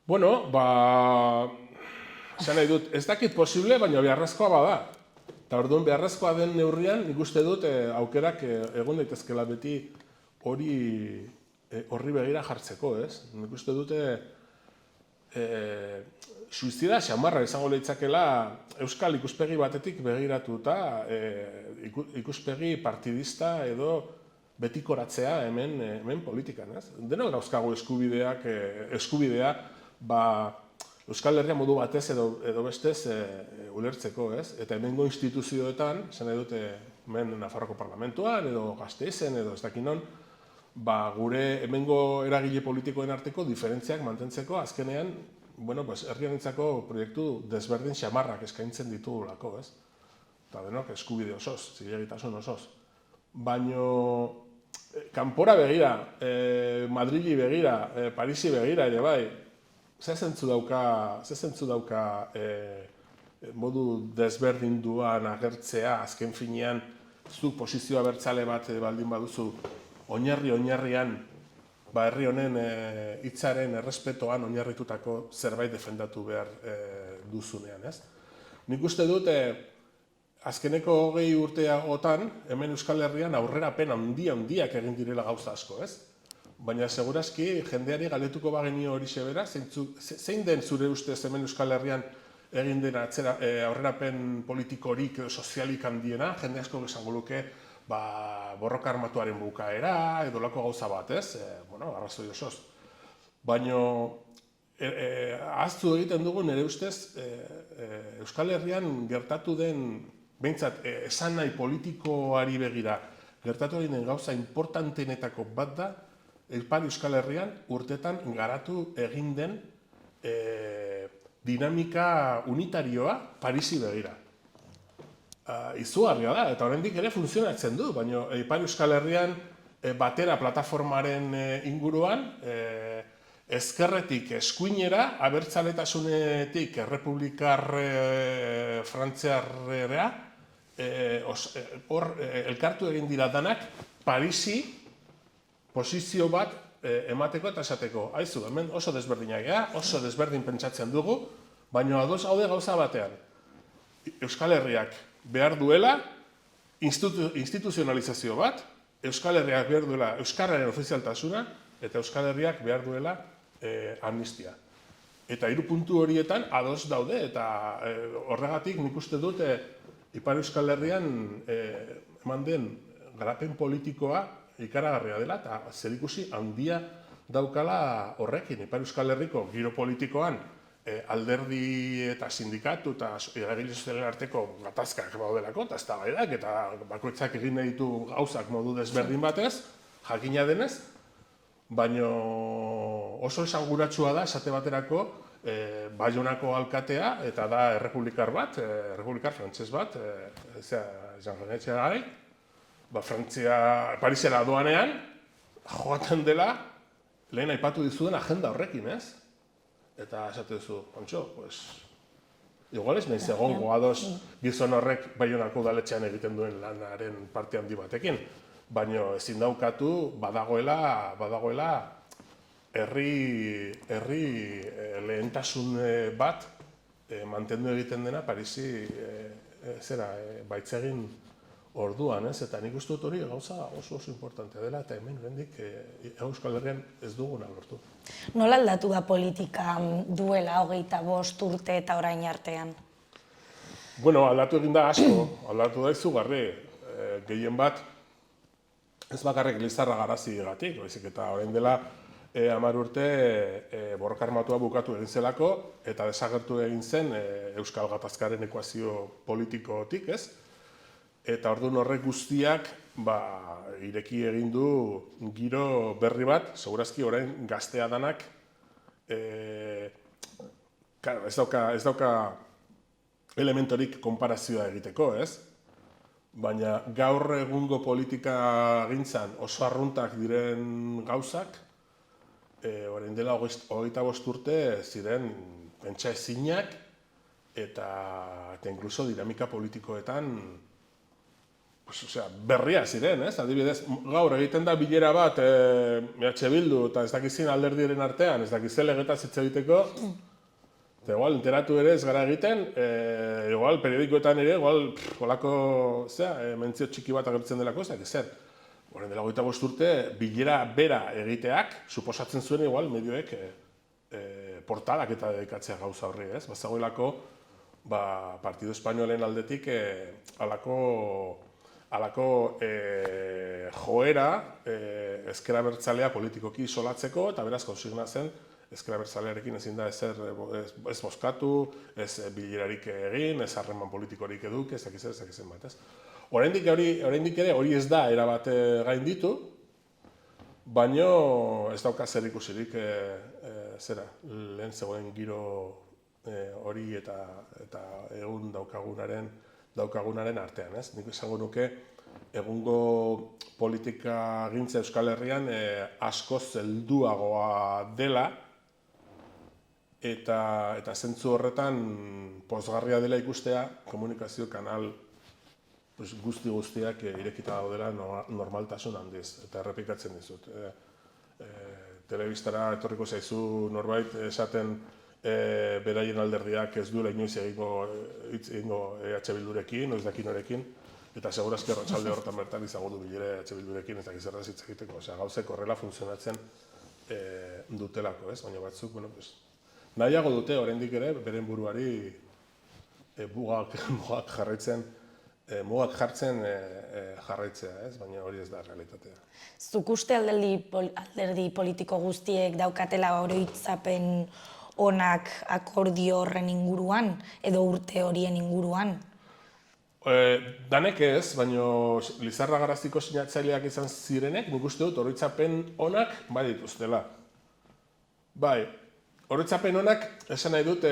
Bueno, esan nahi dut, ez dakit posible, baina beharrezkoa bada. Eta orduan beharrezkoa den neurrian, nik uste dut aukerak egon daitezkela beti horri begira jartzeko, ez? Nik uste dute suizida xamarra izango litzakela Euskal ikuspegi batetik begiratuta, ikuspegi partidista edo betikoratzea hemen politikan, ez? Denok dauzkagu eskubidea Euskal Herria modu batez edo bestez ulertzeko, ez? Eta hemengo instituzioetan, esan nahi dute hemen Nafarroko Parlamentuan edo Gasteizen edo ez dakin non, gure hemengo eragile politikoen arteko diferentziak mantentzeko azkenean herri honetzako proiektu desberdin xamarrak eskaintzen ditugulako, ez? Eta denok eskubide osoz, zilegitasun osoz. Baina kanpora begira, Madrili begira, Parisi begira ere bai, ze zentzu dauka modu desberdinduan agertzea, azken finean zu posizio abertzale bat baldin baduzu, oinarrian herri honen hitzaren errespetoan oinarritutako zerbait defendatu behar duzunean, ez? Nik uste dut, azkeneko 20 urteotan, hemen Euskal Herrian aurrerapen handiak egin direla gauza asko, ez? Baina segurazki jendeari galdetuko bagenio hori sebera, zein den zure ustez hemen Euskal Herrian egin den aurrerapen politikorik, sozialik handiena, jende asko esango luke borroka armatuaren bukaera, edo lako gauza bat, ez? Arrazoi osoz. Baina ahaztu egiten dugu nire ustez Euskal Herrian gertatu den, behintzat, esan nahi politikoari begira, gertatu den gauza importanteenetako bat da, Ipar Euskal Herrian urtetan garatu egin den dinamika unitarioa Parisi begira. Izugarria da, eta oraindik ere funtzionatzen du, baina Ipar Euskal Herrian batera plataformaren inguruan, ezkerretik eskuinera, abertzaletasunetik errepublikar frantziarrera, hor elkartu egin dira danak Parisi posizio bat emateko eta esateko. Aizu, hemen oso desberdinak gara, oso desberdin pentsatzen dugu, baina ados gaude gauza batean. Euskal Herriak behar duela instituzionalizazio bat, Euskal Herriak behar duela Euskararen ofizialtasuna, eta Euskal Herriak behar duela amnistia. Eta 3 puntu horietan ados daude, eta horregatik nik uste dut Ipar Euskal Herrian eman den garapen politikoa ikaragarria dela, eta zerikusi handia daukala horrekin. Ipar Euskal Herriko giro politikoan alderdi eta sindikatu eta eragile sozialen arteko gatazkak baudelako, eta eztabaidak, eta bakoitzak egin nahi ditu gauzak modu desberdin batez, jakina denez, baina oso esanguratsua da, esate baterako, Baionako alkatea, eta da errepublikar bat, errepublikar frantses bat, Jean René Txegarai, Parisera doanean, joaten dela, lehen aipatu dizuden agenda horrekin, ez? Eta esate duzu, Antxo, igual ez nahiz egongo ados gizon horrek Baionako udaletxean egiten duen lanaren parte handi batekin, baina ezin daukatu badagoela herri lehentasun bat mantendu egiten dena Parisi baitzegin orduan, ez? Eta nik uste dut hori gauza oso importantea dela, eta hemen oraindik Euskal Herrian ez duguna lortu. Nola aldatu da politika duela 25 urte eta orain artean? Bueno, aldatu egin da asko, aldatu da izugarri. Gehien bat, ez bakarrik Lizarra Garazigatik, baizik eta orain dela 10 urte borroka armatua bukatu egin zelako eta desagertu egin zen Euskal Gatazkaren ekuazio politikotik, ez? Eta orduan horrek guztiak ireki egin du giro berri bat, segurazki orain gaztea danak ez dauka elementorik konparazioa egiteko, ez? Baina gaur egungo politika gintzan oso arruntak diren gauzak, orain dela 25 urte ziren pentsa ezinak eta inkluso dinamika politikoetan berria ziren, ez? Adibidez, gaur egiten da bilera bat EH Bildu eta ez dakizin alderdiren artean, ez dakizen legetaz hitz egiteko, eta igual, enteratu ere ez gara egiten, igual, periodikoetan ere, igual, holako, mentzio txiki bat agertzen delako, ez dakizen. Horren dela 25 urte, bilera bera egiteak, suposatzen zuen igual, medioek portalak eta dedikatzea gauza horri, ez? Bazagoelako, Partido Espainolen aldetik halako joera ezker abertzalea politikoki isolatzeko, eta beraz konsigna zen, ezker abertzalearekin ezin da ez bozkatu, ez bilerarik egin, ez harreman politikorik eduk, ez dakizen bat, ez? Oraindik ere hori ez da erabat gainditu, baino ez dauka zer ikusirik lehen zegoen giro hori eta egun daukagunaren artean, ez? Nik esango nuke egungo politika gintza Euskal Herrian askoz helduagoa dela eta zentzu horretan pozgarria dela ikustea komunikazio kanal guztiak irekita daudela normaltasun handiz, eta errepikatzen dizut. Telebistara etorriko zaizu norbait esaten beraien alderdiak ez duela inoiz egingo EH Bildurekin, ez dakin horekin, eta segurazki arratsalde horretan bertan izango du bilera EH Bildurekin ez dakiz erraz hitz egiteko. Gauzek horrela funtzionatzen dutelako, ez? Baina batzuk, nahiago dute oraindik ere beren buruari mugak jartzen jarraitzea, ez? Baina hori ez da realitatea. Zuk uste alderdi politiko guztiek daukatela oroitzapen onak akordio horren inguruan, edo urte horien inguruan? Danek ez, baina Lizarra Garaziko sinatzaileak izan zirenek, nik uste dut oroitzapen onak badituztela. Bai, oroitzapen onak esan nahi dut,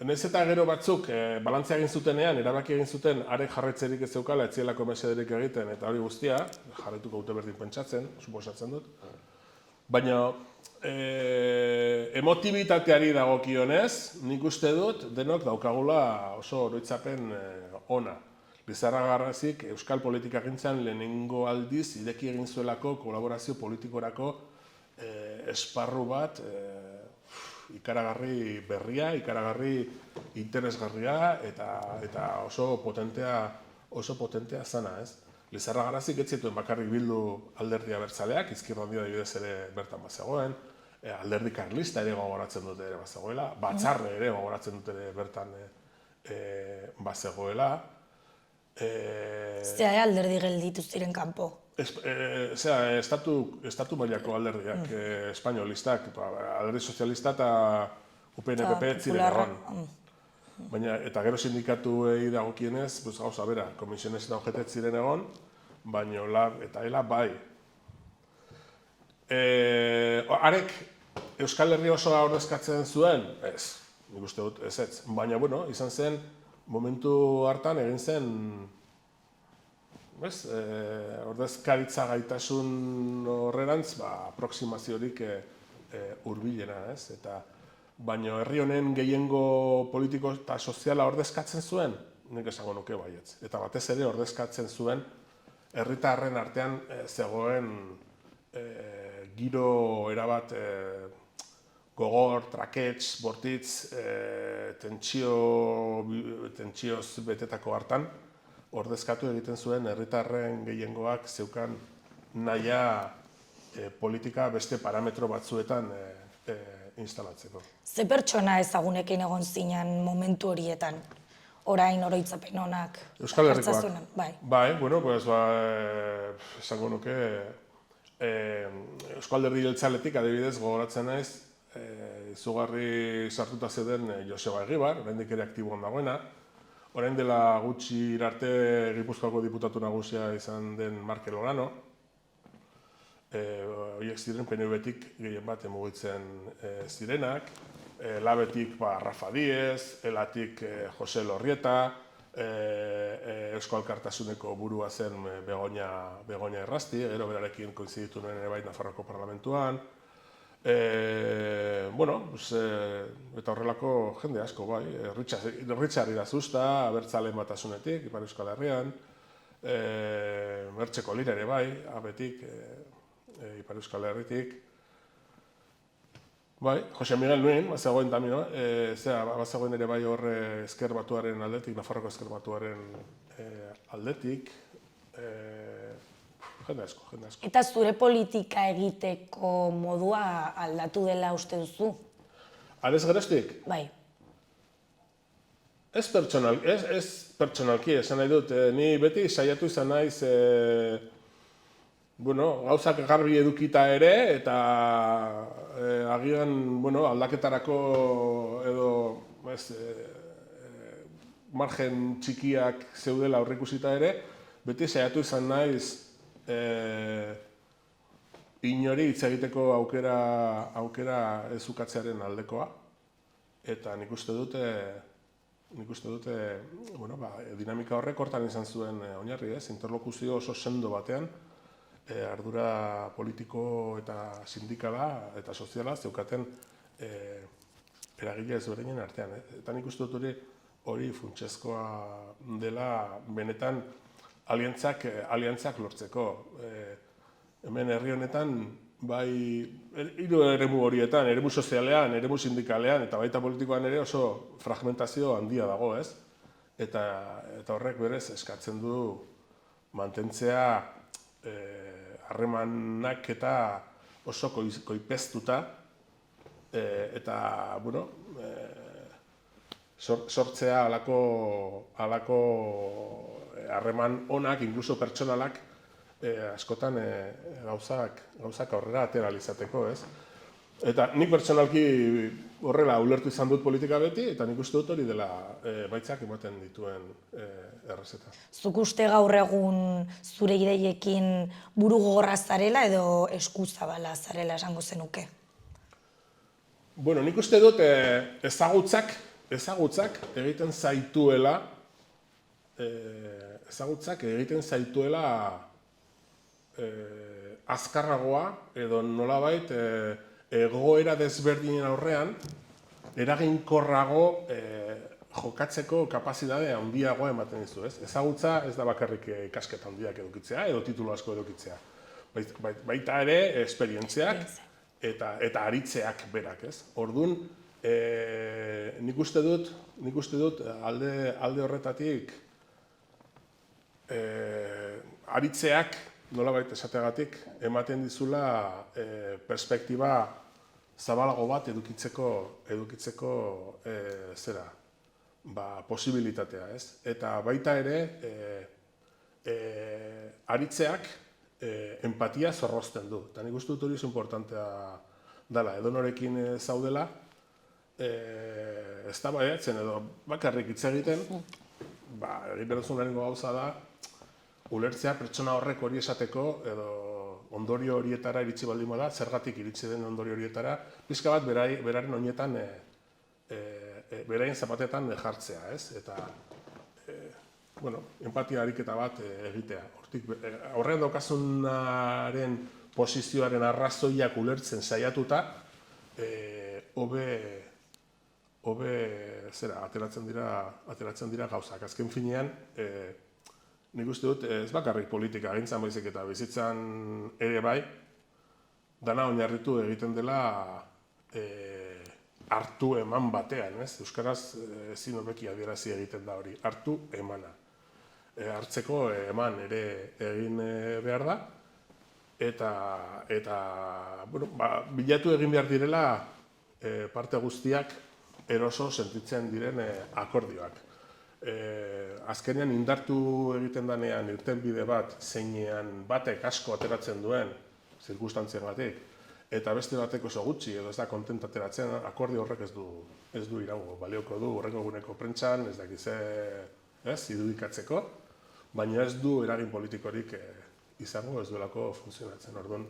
nahiz eta gero batzuk balantzea egin zutenean, erabaki egin zuten arek jarraitzerik ez zeukala, ez zielako mesederik egiten, eta hori guztia, jarraituko dute berdin pentsatzen, suposatzen dut. Baina emotibitateari dagokionez, nik uste dut denok daukagula oso oroitzapen ona. Lizarra Garazik euskal politikagintzan lehenengo aldiz ireki egin zuelako kolaborazio politikorako esparru bat ikaragarri berria, ikaragarri interesgarria eta oso potentea zana, ez? Lizarra Garazik ez zituen bakarrik bildu alderdi abertzaleak, Izquierda Unida adibidez ere bertan bazegoen, alderdi karlista ere gogoratzen dute ere bazegoela, batzarre ere gogoratzen dute ere bertan bazegoela. Zea alderdi gelditu ziren kanpo? Estatu mailako alderdiak, espainolistak, alderdi sozialista eta UPN-PP ziren egon. Baina, eta gero sindikatuei dagokienez, gauza bera, komisiones eta OGT ziren egon, baina LAB eta ELA bai. Arek Euskal Herria osoa ordezkatzen zuen? Ez, nik uste dut ez. Baina, bueno, izan zen, momentu hartan egin zen ordezkaritza gaitasun horrerantz aproksimaziorik hurbilena, ez? Baina herri honen gehiengo politiko eta soziala ordezkatzen zuen, nik esango nuke baietz. Eta batez ere ordezkatzen zuen herritarren artean zegoen giro erabat gogor, trakets, bortitz, tentsioz betetako hartan, ordezkatu egiten zuen herritarren gehiengoak zeukan nahia politika beste parametro batzuetan instalatzeko. Ze pertsona ezagunekin egon zinen momentu horietan? orain oroitzapen honak Euskal Herrikoak. jartzazuenan, bai. Bai, bueno, pues, esango nuke, Eusko Alderdi Jeltzaletik adibidez gogoratzen naiz, izugarri sartuta zeuden Joseba Egibar, oraindik ere aktiboan dagoena, orain dela gutxi arte Gipuzkoako diputatu nagusia izan den Markel Olano, horiek ziren PNV-tik gehien bat mugitzen zirenak, Labetik Rafa Díez, Elatik Jose Lorrieta, Eusko Alkartasuneko burua zen Begoña Errasti, gero berarekin koinziditu nuen ere bai Nafarroako Parlamentuan. Eta horrelako jende asko bai, Richard Irazusta, Abertzaleen Batasunetik, Ipar Euskal Herrian, Mertxe Kolira ere bai, Abetik, Ipar Euskal Herritik. Bai, Jose Miguel Nuen, bazegoen tamino, bazegoen ere bai hor Ezker Batuaren aldetik, Nafarroko Ezker Batuaren aldetik, jende asko. Eta zure politika egiteko modua aldatu dela uste duzu? Arez geroztik? Bai. Ez pertsonalki, esan nahi dut, ni beti saiatu izan naiz, gauzak garbi edukita ere, eta agian aldaketarako edo margen txikiak zeudela aurreikusita ere, beti saiatu izan naiz inori hitz egiteko aukera ez ukatzearen aldekoa, eta nik uste dute dinamika horrek hortan izan zuen oinarri, interlokuzio oso sendo batean, ardura politiko eta sindikala eta soziala zeukaten eragile ezberdinen artean. Eta nik uste dut hori funtsezkoa dela benetan aliantzak lortzeko. Hemen herri honetan, bai hiru eremu horietan, eremu sozialean, eremu sindikalean eta baita politikoan ere oso fragmentazio handia dago, ez? Eta horrek berez eskatzen du mantentzea harremanak eta oso koipeztuta eta, sortzea halako harreman onak, inkluso pertsonalak, askotan gauzak aurrera atera ahal izateko, ez? Eta nik pertsonalki horrela ulertu izan dut politika beti, eta nik uste dut hori dela baitzak ematen dituen errezeta. Zuk uste gaur egun zure ideiekin buru gogorra zarela edo eskuzabala zarela esango zenuke? Nik uste dut ezagutzak egiten zaituela azkarragoa edo nolabait egoera desberdinen aurrean eraginkorrago jokatzeko kapazitatea handiagoa ematen dizu, ez? Ezagutza ez da bakarrik ikasketa handiak edukitzea edo titulu asko edukitzea. Baita ere esperientziak eta aritzeak berak, ez? Orduan, nik uste dut alde horretatik aritzeak nolabait esateagatik ematen dizula perspektiba zabalago bat edukitzeko posibilitatea, ez? Eta baita ere aritzeak empatia zorrozten du. Eta nik uste dut hori oso importantea dela, edonorekin zaudela, ez da baiatzen edo bakarrik hitz egiten, egin behar duzun lehenengo gauza da, ulertzea pertsona horrek hori esateko edo ondorio horietara iritsi baldin bada, zergatik iritsi den ondorio horietara, pixka bat beraren oinetan, beraien zapatetan jartzea, ez? Eta, empatia ariketa bat egitea. Horrean daukazunaren posizioaren arrazoiak ulertzen saiatuta, ateratzen dira gauzak. Azken finean, nik uste dut ez bakarrik politika gintzan baizik eta bizitzan ere bai, dana oinarritu egiten dela hartu eman batean, ez? Euskaraz ezin hobeki adierazi egiten da hori, hartu emana. Hartzeko eman ere egin behar da, eta bilatu egin behar direla parte guztiak eroso sentitzen diren akordioak. azkenean indartu egiten danean irtenbide bat, zeinean batek asko ateratzen duen, zirkustantziengatik, eta beste batek oso gutxi edo ez da kontent ateratzen, akordio horrek ez du iraungo, balioko du hurrengo eguneko prentsan, ez dakiz irudikatzeko, baina ez du eragin politikorik izango, ez duelako funtzionatzen. Orduan,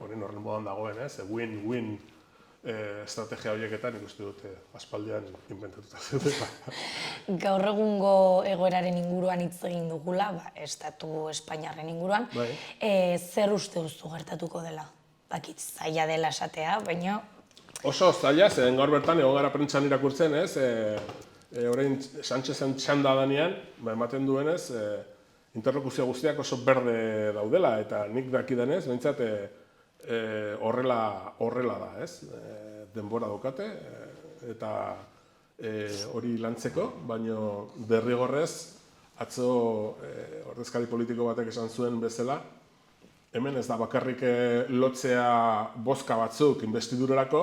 horren modan dagoen, win-win estrategia horieketan nik uste dut aspaldian inventatuta zeudela. Gaur egungo egoeraren inguruan hitz egin dugula, estatu Espainiarren inguruan, zer uste duzu gertatuko dela? Bakit zaila dela esatea, baina... Oso zaila, zen gaur bertan egon gara prentsan irakurtzen, orain Sánchezen txanda danean, ematen duenez, interlokuzio guztiak oso berde daudela, eta nik dakidanez, behintzat horrela da, denbora daukate, eta hori lantzeko, baina derrigorrez, atzo ordezkari politiko batek esan zuen bezala, hemen ez da bakarrik lotzea bozka batzuk investidurarako,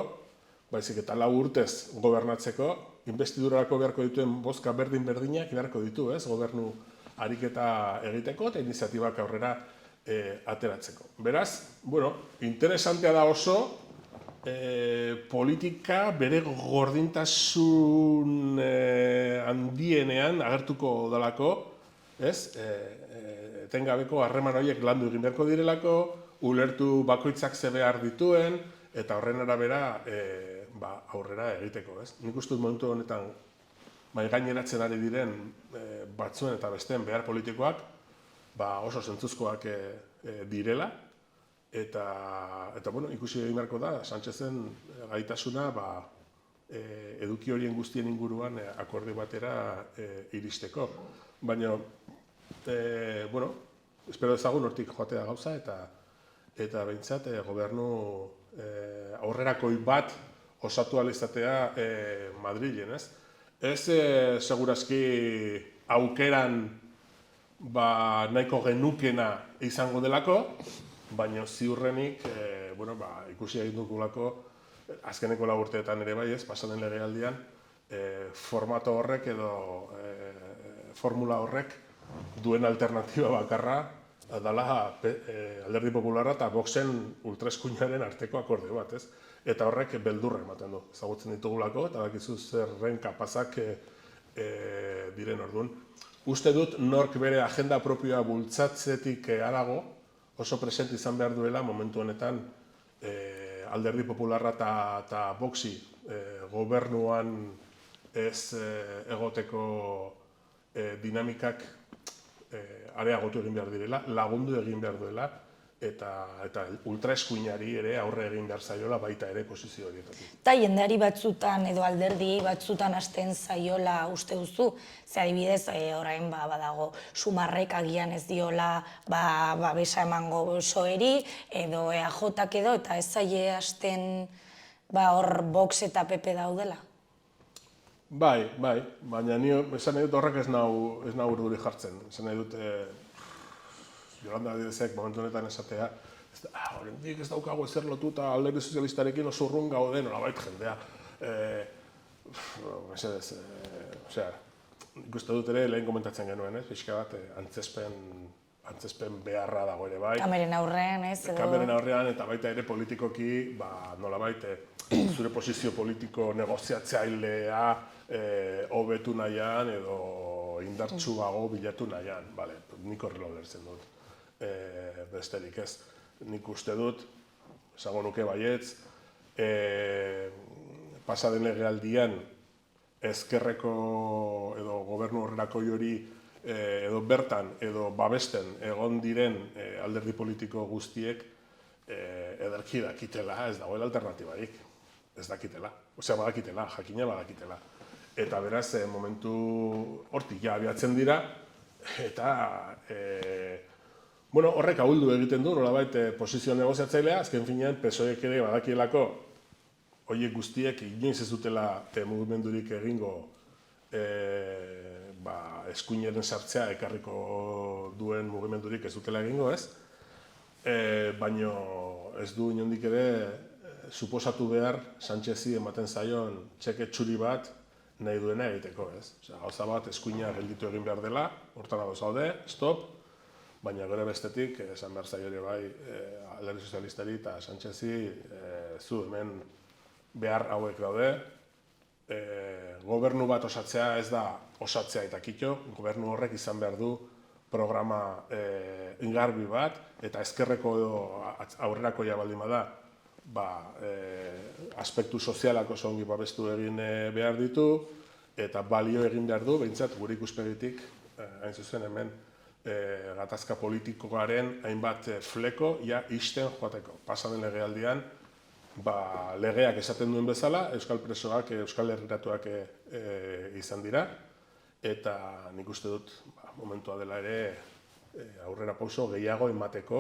baizik eta 4 urtez gobernatzeko, investidurarako beharko dituen bozka berdin-berdinak beharko ditu, gobernu ariketa egiteko eta iniziatibak aurrera ateratzeko. Beraz, interesantea da oso, politika bere gordintasun handienean agertuko dalako, etengabeko harreman horiek landu egin beharko direlako, ulertu bakoitzak ze behar dituen, eta horren arabera aurrera egiteko. Nik uste dut momentu honetan mahaigaineratzen ari diren batzuen eta besteen behar politikoak oso zentzuzkoak direla, eta ikusi egin beharko da, Sánchezen gaitasuna eduki horien guztien inguruan akordio batera iristeko. Baina, espero dezagun hortik joatea gauza, eta behintzat gobernu aurrerakoi bat osatu ahal izatea Madrilen, ez? Ez segurazki aukeran nahiko genukena izango delako, baina ziurrenik ikusi egin dugulako azkeneko 4 urteetan ere bai, pasaden legealdian, formato horrek edo formula horrek duen alternatiba bakarra dela Alderdi Popularra eta Voxen ultraeskuinaren arteko akordio bat, ez? Eta horrek beldurra ematen du, ezagutzen ditugulako, eta bakizu zerren kapazak diren orduan. Uste dut nork bere agenda propioa bultzatzetik harago oso presente izan behar duela momentu honetan Alderdi Popularra eta Voxi gobernuan ez egoteko dinamikak areagotu egin behar direla, lagundu egin behar duela, eta ultraeskuinari ere aurre egin behar zaiola baita ere posizio horietatik. Eta jendeari batzutan edo alderdi batzutan hasten zaiola uste duzu, ze adibidez orain badago sumarrek agian ez diola babesa emango soeri, edo EAJak edo, eta ez zaie hasten hor Vox eta PP daudela? Bai, baina ni esan nahi dut horrek ez nau urduri jartzen. Esan nahi dut Yolanda Díezek momentu honetan esatea, oraindik ez daukago ezer lotuta Alderdi Sozialistarekin oso urrun gauden, nolabait jendea. Mesedez, ikuste dut ere lehen komentatzen genuen, pixka bat antzespen beharra dago ere bai. Kameren aurrean, ez? Kameren aurrean eta baita ere politikoki, nolabait zure posizio politiko negoziatzailea hobetu nahian edo indartsuago bilatu nahian. Nik horrela ulertzen dut. Besterik ez. Nik uste dut, esango nuke baietz, pasaden legealdian ezkerreko edo gobernu horrelako hori edo bertan edo babesten egon diren alderdi politiko guztiek ederki dakitela, ez dagoela alternatibarik. Ez dakitela. Osea, badakitela, jakina badakitela. Eta beraz, momentu hortik ja abiatzen dira, eta horrek ahuldu egiten du, nolabait posizio negoziatzailea, azken finean PSOEk ere badakielako horiek guztiek inoiz ez dutela mugimendurik egingo eskuinaren sartzea ekarriko duen mugimendurik ez dutela egingo, ez? Baina ez du inondik ere suposatu behar Sánchezi ematen zaion txeke txuri bat nahi duena egiteko, ez? Osea, gauza bat eskuina gelditu egin behar dela, hortan ados gaude, stop, baina gero bestetik, esan behar zaio ere bai, Alderdi Sozialistari eta Sánchezi, zu hemen behar hauek daude, gobernu bat osatzea ez da osatzea eta kito, gobernu horrek izan behar du programa ingarbi bat, eta ezkerreko aurrerako baldin bada, aspektu sozialak oso ongi babestu egin behar ditu, eta balio egin behar du, behintzat gure ikuspegitik, hain zuzen hemen, gatazka politikoaren hainbat fleko isten joateko. Pasaden legealdian, legeak esaten duen bezala, euskal presoak, euskal herriratuak izan dira, eta nik uste dut momentua dela ere aurrera pauso gehiago emateko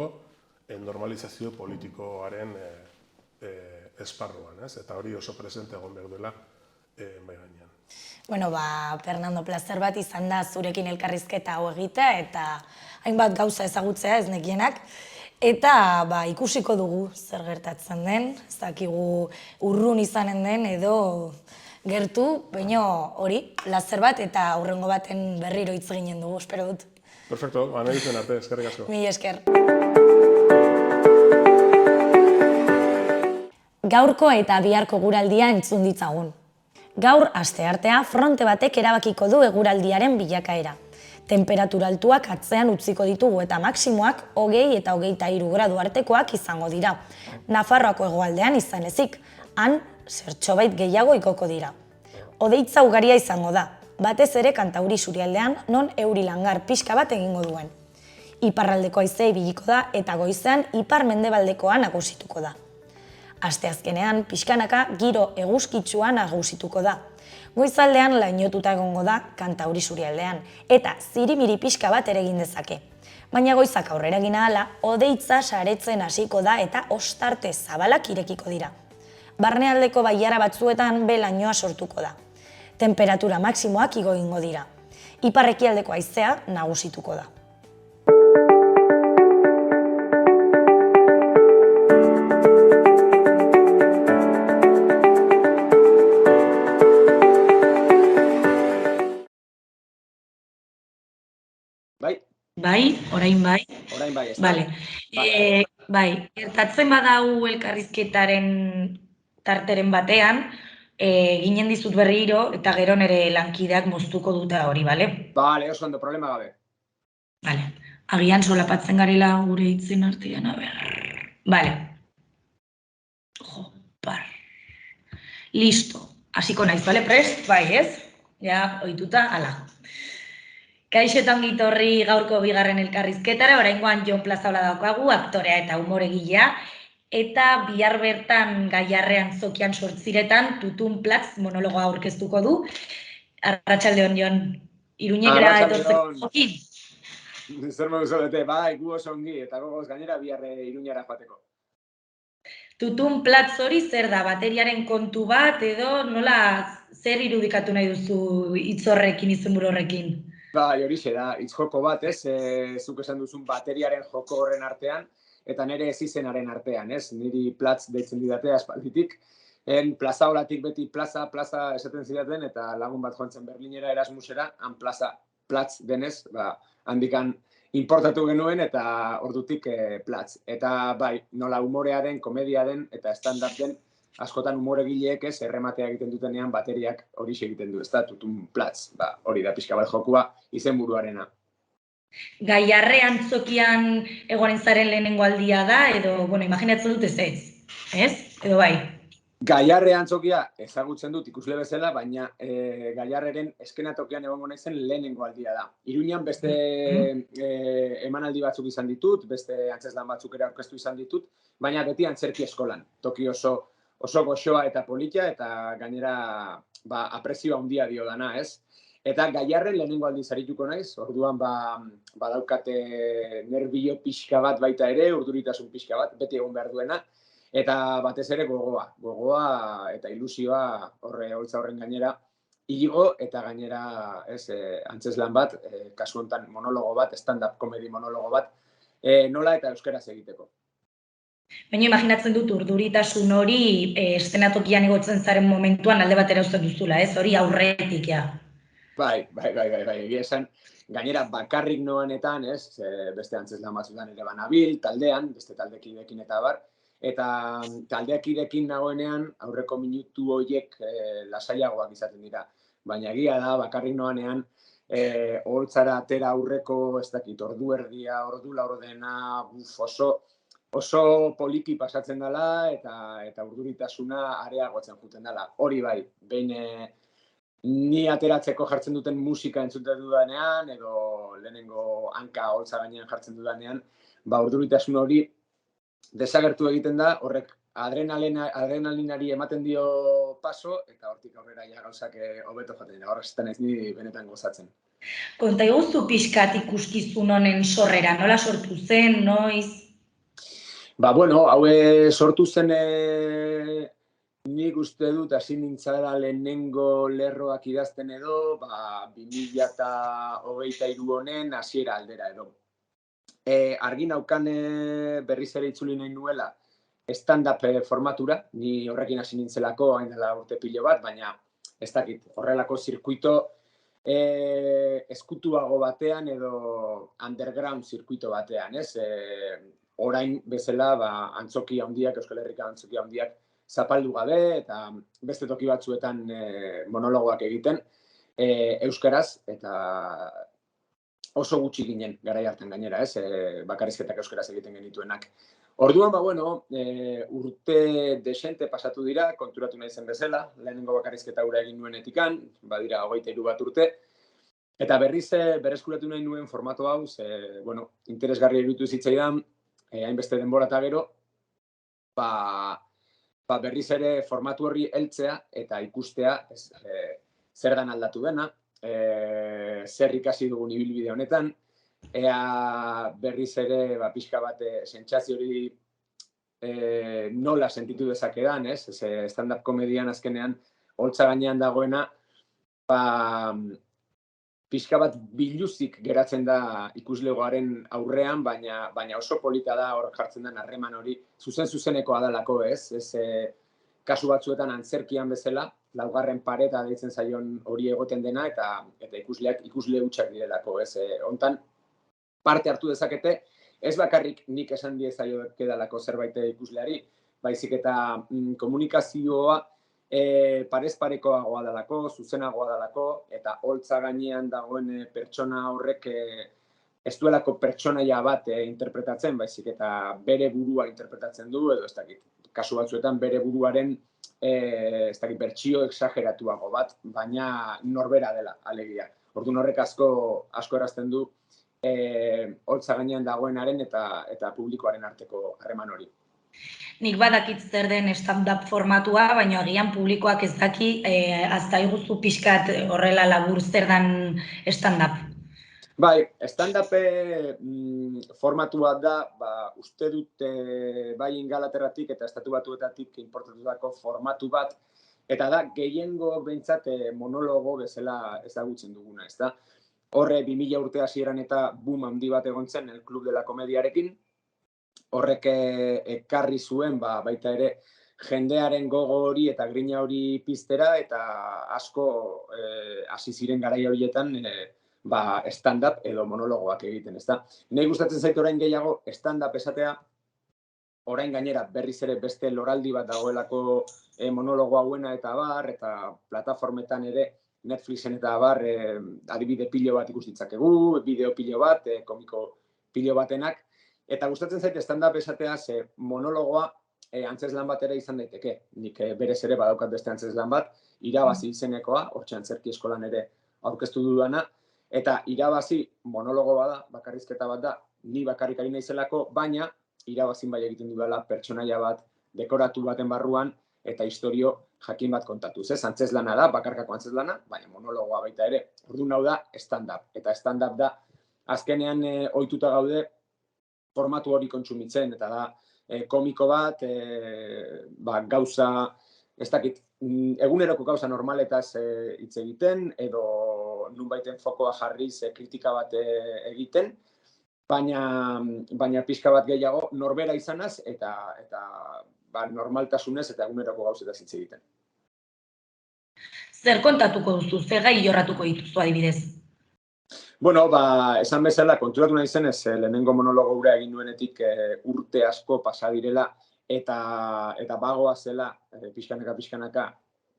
normalizazio politikoaren esparruan, eta hori oso presente egon behar duela bai gainean. Bueno, Fernando, plazer bat izan da zurekin elkarrizketa hau egitea eta hainbat gauza ezagutzea ez nekienak. Eta ikusiko dugu zer gertatzen den, ez dakigu urrun izanen den edo gertu, baina hori, plazer bat eta aurrengo baten berriro hitz ginen dugu, espero dut. Perfecto, nahi duten arte, eskerrik asko. Mila esker. Gaurko eta biharko eguraldia entzun ditzagun. Gaur, asteartea, fronte batek erabakiko du eguraldiaren bilakaera. Temperatura altuak atzean utziko ditugu eta maksimoak 20 eta 23 gradu artekoak izango dira. Nafarroako hegoaldean izan ezik, han zertxobait gehiago ikoko dira. Hodeitza ugaria izango da, batez ere Kantauri isurialdean non euri langar pixka bat egingo duen. Iparraldeko haizea ibiliko da eta goizean ipar-mendebaldekoa nagusituko da. Asteazkenean, pixkanaka giro eguzkitsua nagusituko da. Goizaldean lainotuta egongo da Kantauri isurialdean eta zirimiri pixka bat ere egin dezake. Baina goizak aurrera egin ahala, hodeitza saretzen hasiko da eta ostarte zabalak irekiko dira. Barnealdeko bailara batzuetan lainoa sortuko da. Temperatura maksimoak igo egingo dira. Ipar-ekialdeko haizea nagusituko da. Bai, orain bai. Orain bai, ez da? Bale. Bai, gertatzen badau elkarrizketaren tarteren batean, ginen dizut berriro eta gero nire lankideak moztuko duta hori, bale? Bale, oso ondo, problema gabe. Bale, agian solapatzen garela gure hitzen artean, a ber. Bale. Jopar. Listo. Hasiko naiz, bale, prest? Bai, ez? Ja, ohituta, ala. Kaixetan gitorri gaurko bigarren elkarrizketara, oraingoan Jon Plazaola daukagu, aktorea eta umoregilea, eta bihar bertan Gaiarrean zokian 8 Tutun Platz monologoa aurkeztuko du. Arratsaldeon, Jon, Iruñekera etortzeko jokin. Zer modu zaudete, bai, gu oso ongi, eta gogoz gainera bihar Iruñara joateko. Tutun Platz hori zer da, bateriaren kontu bat, edo nola zer irudikatu nahi duzu hitz horrekin, izenburu horrekin? Bai, horixe da, hitz joko bat, ez? Zuk esan duzun bateriaren joko horren artean, eta nire ez izenaren artean, ez? Niri Platz deitzen didate aspalditik. Plazaolatik beti plaza esaten zidaten, eta lagun bat joan zen Berlinera Erasmusera, han Platz denez, handikan importatu genuen, eta ordutik Platz. Eta bai, nola umorea den, komedia den, eta stand-up den, askotan umoregileek ez, errematea egiten dutenean bateriak hori egiten du, ez da, Tutun Platz, hori da pixka bat jokua izenburuarena. Gaiarrean zokian egonen zaren lehenengo aldia da, edo, bueno, imaginatzen dut ez? Edo bai? Gaiarrean zokia ezagutzen dut ikusle bezala, baina Gaiarreren eskenatokian egongo naizen lehenengo aldia da. Iruñan beste emanaldi batzuk izan ditut, beste antzeslan batzuk ere aurkeztu izan ditut, baina beti antzerki eskolan. Toki oso goxoa eta politia, eta gainera aprezioa handia dio dana, ez? Eta Gaiarren lehenengo aldiz arituko naiz, orduan badaukate nerbio pixka bat baita ere, urduritasun pixka bat, beti egon behar duena, eta batez ere gogoa eta ilusioa holtza horren gainera, igo eta gainera antzeslan bat, kasu honetan monologo bat, stand-up comedy monologo bat, nola eta euskeraz egiteko. Baina imaginatzen dut urduritasun hori eszenatokian igotzen zaren momentuan alde batera uzten duzula, ez? Hori aurretik, ja. Bai, egia esan, gainera bakarrik noanetan, ez, beste antzeslan batzutan ere banabil, taldean, beste taldekidekin eta bar, eta taldekidekin nagoenean aurreko minutu horiek lasaiagoak izaten dira. Baina egia da, bakarrik noanean, oholtzara atera aurreko, ez dakit, ordu erdia, ordu laurdena, oso poliki pasatzen dela eta urduritasuna areagotzen juten dela. Hori bai, behin ni ateratzeko jartzen duten musika entzuten dudanean, edo lehenengo hanka holtza gainean jartzen dudanean, urduritasun hori desagertu egiten da, horrek adrenalinari ematen dio paso, eta hortik aurrera ja gauzak hobeto jaten dira. Horrek ez ni benetan gozatzen. Konta iguzu pixkat ikuskizun honen sorrera, nola sortu zen, noiz? Hau sortu zen nik uste dut hasi nintzara lehenengo lerroak idazten edo, 2023 honen hasiera aldera edo. Argi naukan berriz ere itzuli nahi nuela stand-up formatura, ni horrekin hasi nintzelako hain dela urte pilo bat, baina ez dakit, horrelako zirkuito eskutuago batean edo underground zirkuito batean, ez? Orain bezala, antzoki handiak, Euskal Herriko antzoki handiak zapaldu gabe eta beste toki batzuetan monologoak egiten euskaraz eta oso gutxi ginen garai hartan gainera, ez? Bakarrizketak euskaraz egiten genituenak. Orduan, urte desente pasatu dira, konturatu nahi zen bezala, lehenengo bakarrizketa hura egin nuenetikan, badira 23 bat urte, eta berriz berreskuratu nahi nuen formato hau, interesgarri iruditu zitzaidan, hainbeste denbora eta gero, berriz ere formatu horri heltzea eta ikustea zer dan aldatu dena, zer ikasi dugun ibilbide honetan, ea berriz ere pixka bat sentsazio hori nola sentitu dezakedan, ez? Stand-up komedian azkenean holtza gainean dagoena, pixka bat biluzik geratzen da ikuslegoaren aurrean, baina oso polita da hor jartzen den harreman hori, zuzenekoa dalako, ez? Kasu batzuetan antzerkian bezala, laugarren pareta deitzen zaion hori egoten dena, eta ikusle hutsak direlako, ez? Hontan parte hartu dezakete, ez bakarrik nik esan diezaiokedalako zerbait ikusleari, baizik eta komunikazioa parez parekoagoa dalako, zuzenagoa dalako, eta holtza gainean dagoen pertsona horrek ez duelako pertsonaia bat interpretatzen, baizik eta bere burua interpretatzen du, edo ez dakit, kasu batzuetan bere buruaren ez dakit, bertsio exageratuago bat, baina norbera dela, alegia. Orduan horrek asko erazten du holtza gainean dagoenaren eta publikoaren arteko harreman hori. Nik badakit zer den stand-up formatua, baina agian publikoak ez daki, azta iguzu pixkat horrela labur zer den stand-up. Bai, stand-up formatua da, uste dut bai Ingalaterratik eta Estatu Batuetatik inportatutako formatu bat, eta da gehiengo behintzat monologo bezala ezagutzen duguna, ez da? Horre 2000 urte hasieran eta boom handi bat egon zen El Club de la Comediarekin, horrek ekarri zuen baita ere jendearen gogo hori eta grina hori piztera, eta asko hasi ziren garai horietan stand-up edo monologoak egiten, ezta? Nei gustatzen zait orain gehiago stand-up esatea, orain gainera berriz ere beste loraldi bat dagoelako monologo hauena eta bar, eta plataformetan ere Netflixen eta bar adibide pilo bat ikus ditzakegu, bideo pilo bat, komiko pilo batenak, eta gustatzen zait stand-up esatea ze monologoa antzeslan bat ere izan daiteke. Nik berez ere badaukat beste antzeslan bat, irabazi izenekoa, hortxe antzerki eskolan ere aurkeztu dudana, eta irabazi monologo bada, bakarrizketa bat da, ni bakarrik ari naizelako, baina irabazin bai egiten dudala pertsonaia bat, dekoratu baten barruan, eta istorio jakin bat kontatuz. Antzeslana da, bakarkako antzeslana, baina monologoa baita ere. Orduan hau da stand-up. Eta stand-up da, azkenean ohituta gaude formatu hori kontsumitzen, eta da komiko bat, gauza, ez dakit, eguneroko gauza normaletaz hitz egiten, edo nunbaiten fokoa jarriz kritika bat egiten, baina pixka bat gehiago norbera izanaz eta normaltasunez eta eguneroko gauzetaz hitz egiten. Zer kontatuko duzu, zer gai jorratuko dituzu adibidez? Bueno, esan bezala, konturatu nahi zenez, lehenengo monologo hura egin nuenetik urte asko pasa direla eta bagoa zela, pixkanaka,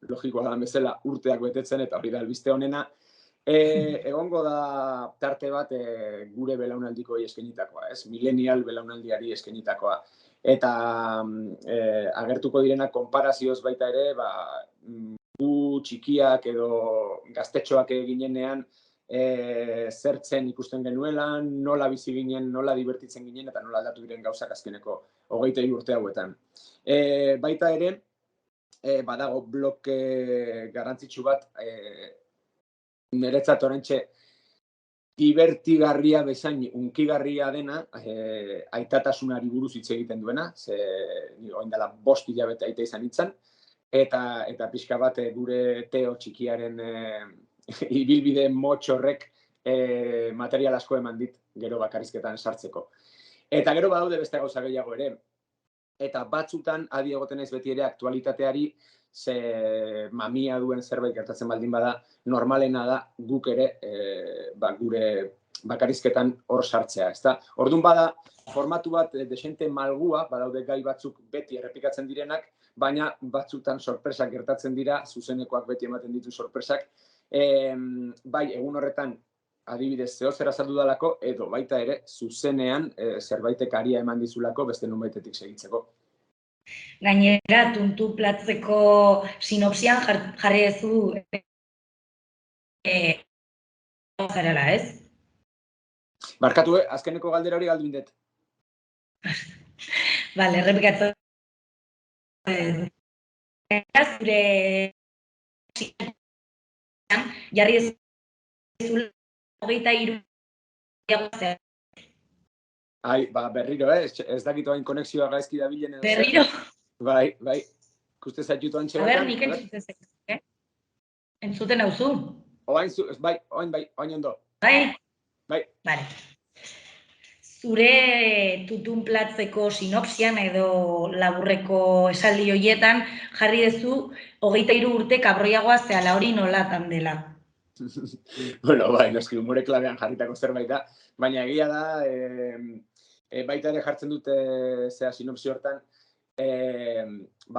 logikoa da bezala, urteak betetzen eta hori da albiste honena, egongo da tarte bat gure belaunaldiko eskenitakoa, ez? Millennial belaunaldiari eskenitakoa. Eta agertuko direna konparazioz baita ere, gu txikiak edo gaztetxoak ginenean, zertzen ikusten genuelan, nola bizi ginen, nola divertitzen ginen, eta nola aldatu diren gauzak azkeneko 23 urte hauetan. Baita ere, badago bloke garrantzitsu bat, niretzat oraintxe divertigarria bezain unkigarria dena, aitatasunari buruz hitz egiten duena, ze orain dela 5 hilabete aita izan nintzen, eta pixka bat gure Teo txikiaren ibilbide motx horrek material asko eman dit gero bakarrizketan sartzeko. Eta gero badaude beste gauza gehiago ere. Eta batzutan adi egoten naiz beti ere aktualitateari, ze mamia duen zerbait gertatzen baldin bada, normalena da guk ere gure bakarrizketan hor sartzea, ezta? Orduan bada formatu bat desente malgua, badaude gai batzuk beti errepikatzen direnak, baina batzutan sorpresak gertatzen dira, zuzenekoak beti ematen ditu sorpresak, bai, egun horretan adibidez zehozer azaldu dalako, edo baita ere, zuzenean zerbaitek aria eman dizulako beste nonbaitetik segitzeko. Gainera, tuntu platzeko sinopsian jarri duzu zarela, ez? Barkatu, azkeneko galdera hori galdu indet. Bale, errepikatzen. Zure jarri dezula 23 zer. Ai, berriro, ez dakit oain konexioa gaizki dabilen edo. Berriro? Bai, ikuste zaitutu antxe batean. Nik entzuten zaitu, entzuten hauzu? Oain ondo. Bai? Bai. Bale. Zure tutun platzeko sinopsian edo laburreko esaldi horietan jarri duzu 23 urte kabroiagoa zehala, hori nolatan dela? Bueno, noski humore klabean jarritako zerbait da, baina egia da, baita ere jartzen dute sinopsi hortan,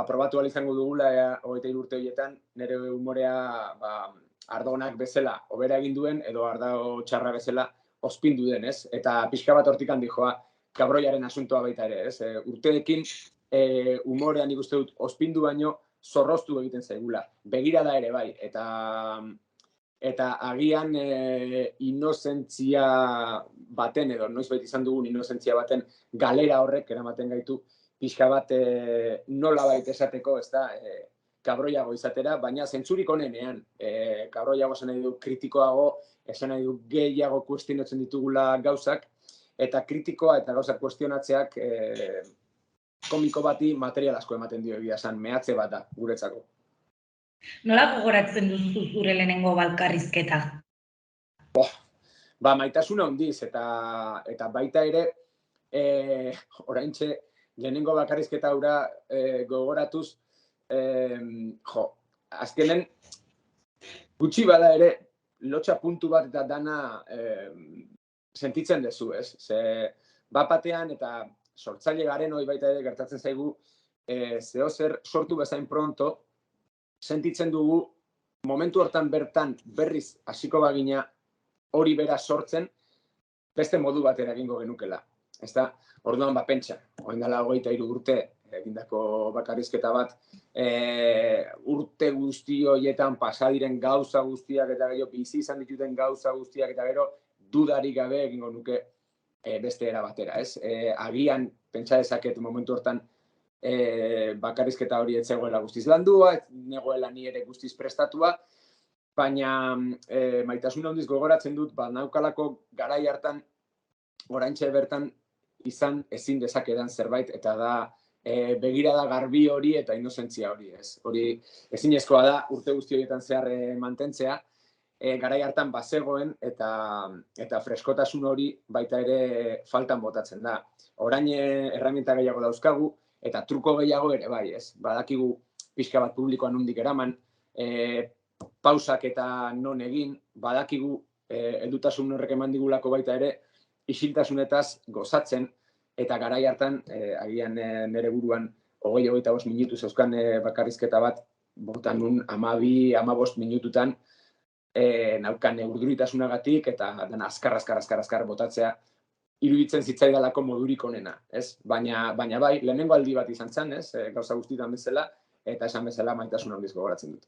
probatu ahal izango dugula 23 urte horietan, nire humorea ardonak bezala hobera egin duen, edo ardo txarra bezala ospindu den, ez? Eta pixka bat hortik handi joa, kabroiaren asuntoa baita ere, ez? Urteekin humorean ikuste dut ospindu baino zorroztu egiten zaigula. Begirada ere bai, eta agian inozentzia baten, edo noizbait izan dugun inozentzia baten galera horrek eramaten gaitu pixka bat nola baita esateko, ez da, kabroiago izatera, baina zentzurik onenean. Kabroiago esan nahi du kritikoago, esan nahi du gehiago kuestionatzen ditugula gauzak, eta kritikoa eta gauzak kuestionatzeak komiko bati material asko ematen dio egia esan, mehatze bat da guretzako. Nola gogoratzen duzu zure lehenengo bakarrizketa? Maitasuna handiz, eta baita ere, oraintxe lehenengo bakarrizketa hura gogoratuz, azkenen gutxi bada ere lotxa puntu bat eta dana sentitzen dezu, ez? Ze batean eta sortzaile garen hori baita ere gertatzen zaigu zehozer sortu bezain pronto sentitzen dugu momentu hortan bertan berriz hasiko bagina hori bera sortzen beste modu batera egingo genukela. Ezta? Orduan pentsa, orain dela 23 urte egindako bakarrizketa bat, urte guzti horietan pasa diren gauza guztiak eta gero bizi izan dituten gauza guztiak eta gero dudarik gabe egingo nuke beste era batera, ez? Agian pentsa dezaket momentu hortan bakarrizketa hori ez zegoela guztiz landua, ez negoela ni ere guztiz prestatua, baina maitasuna handiz gogoratzen dut, naukalako garai hartan oraintxe bertan izan ezin dezakedan zerbait, eta da begirada garbi hori eta inozentzia hori, ez? Hori ezinezkoa da urte guzti horietan zehar mantentzea, garai hartan bazegoen eta freskotasun hori baita ere faltan botatzen da. Orain erraminta gehiago dauzkagu eta truko gehiago ere bai, ez? Badakigu pixka bat publikoan nondik eraman, pausak eta non egin, badakigu heldutasun horrek eman digulako baita ere isiltasunetaz gozatzen, eta garai hartan, agian nire buruan 20-25 minutu zeuzkan bakarrizketa bat, botan nun 12-15 minututan naukan urduritasunagatik eta dena azkar botatzea iruditzen zitzaidalako modurik onena, ez? Baina bai, lehenengo aldi bat izan zen, ez? Gauza guztietan bezala, eta esan bezala maitasun handiz gogoratzen dut.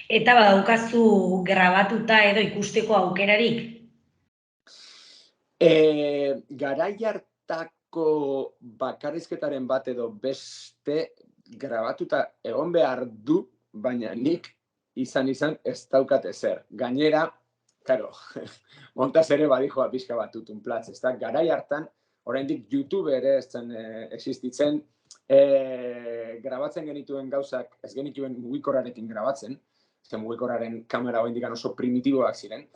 Eta badaukazu grabatuta edo ikusteko aukerarik? Garai hartako bakarrizketaren bat edo beste grabatuta egon behar du, baina nik izan ez daukat ezer. Gainera, karo, montaz ere badijoa pixka bat tutun platz, ez da, garai hartan, oraindik YouTube ere ez zen existitzen, grabatzen genituen gauzak, ez genituen mugikorrarekin grabatzen, zen mugikorraren kamera oraindik oso primitiboak ziren,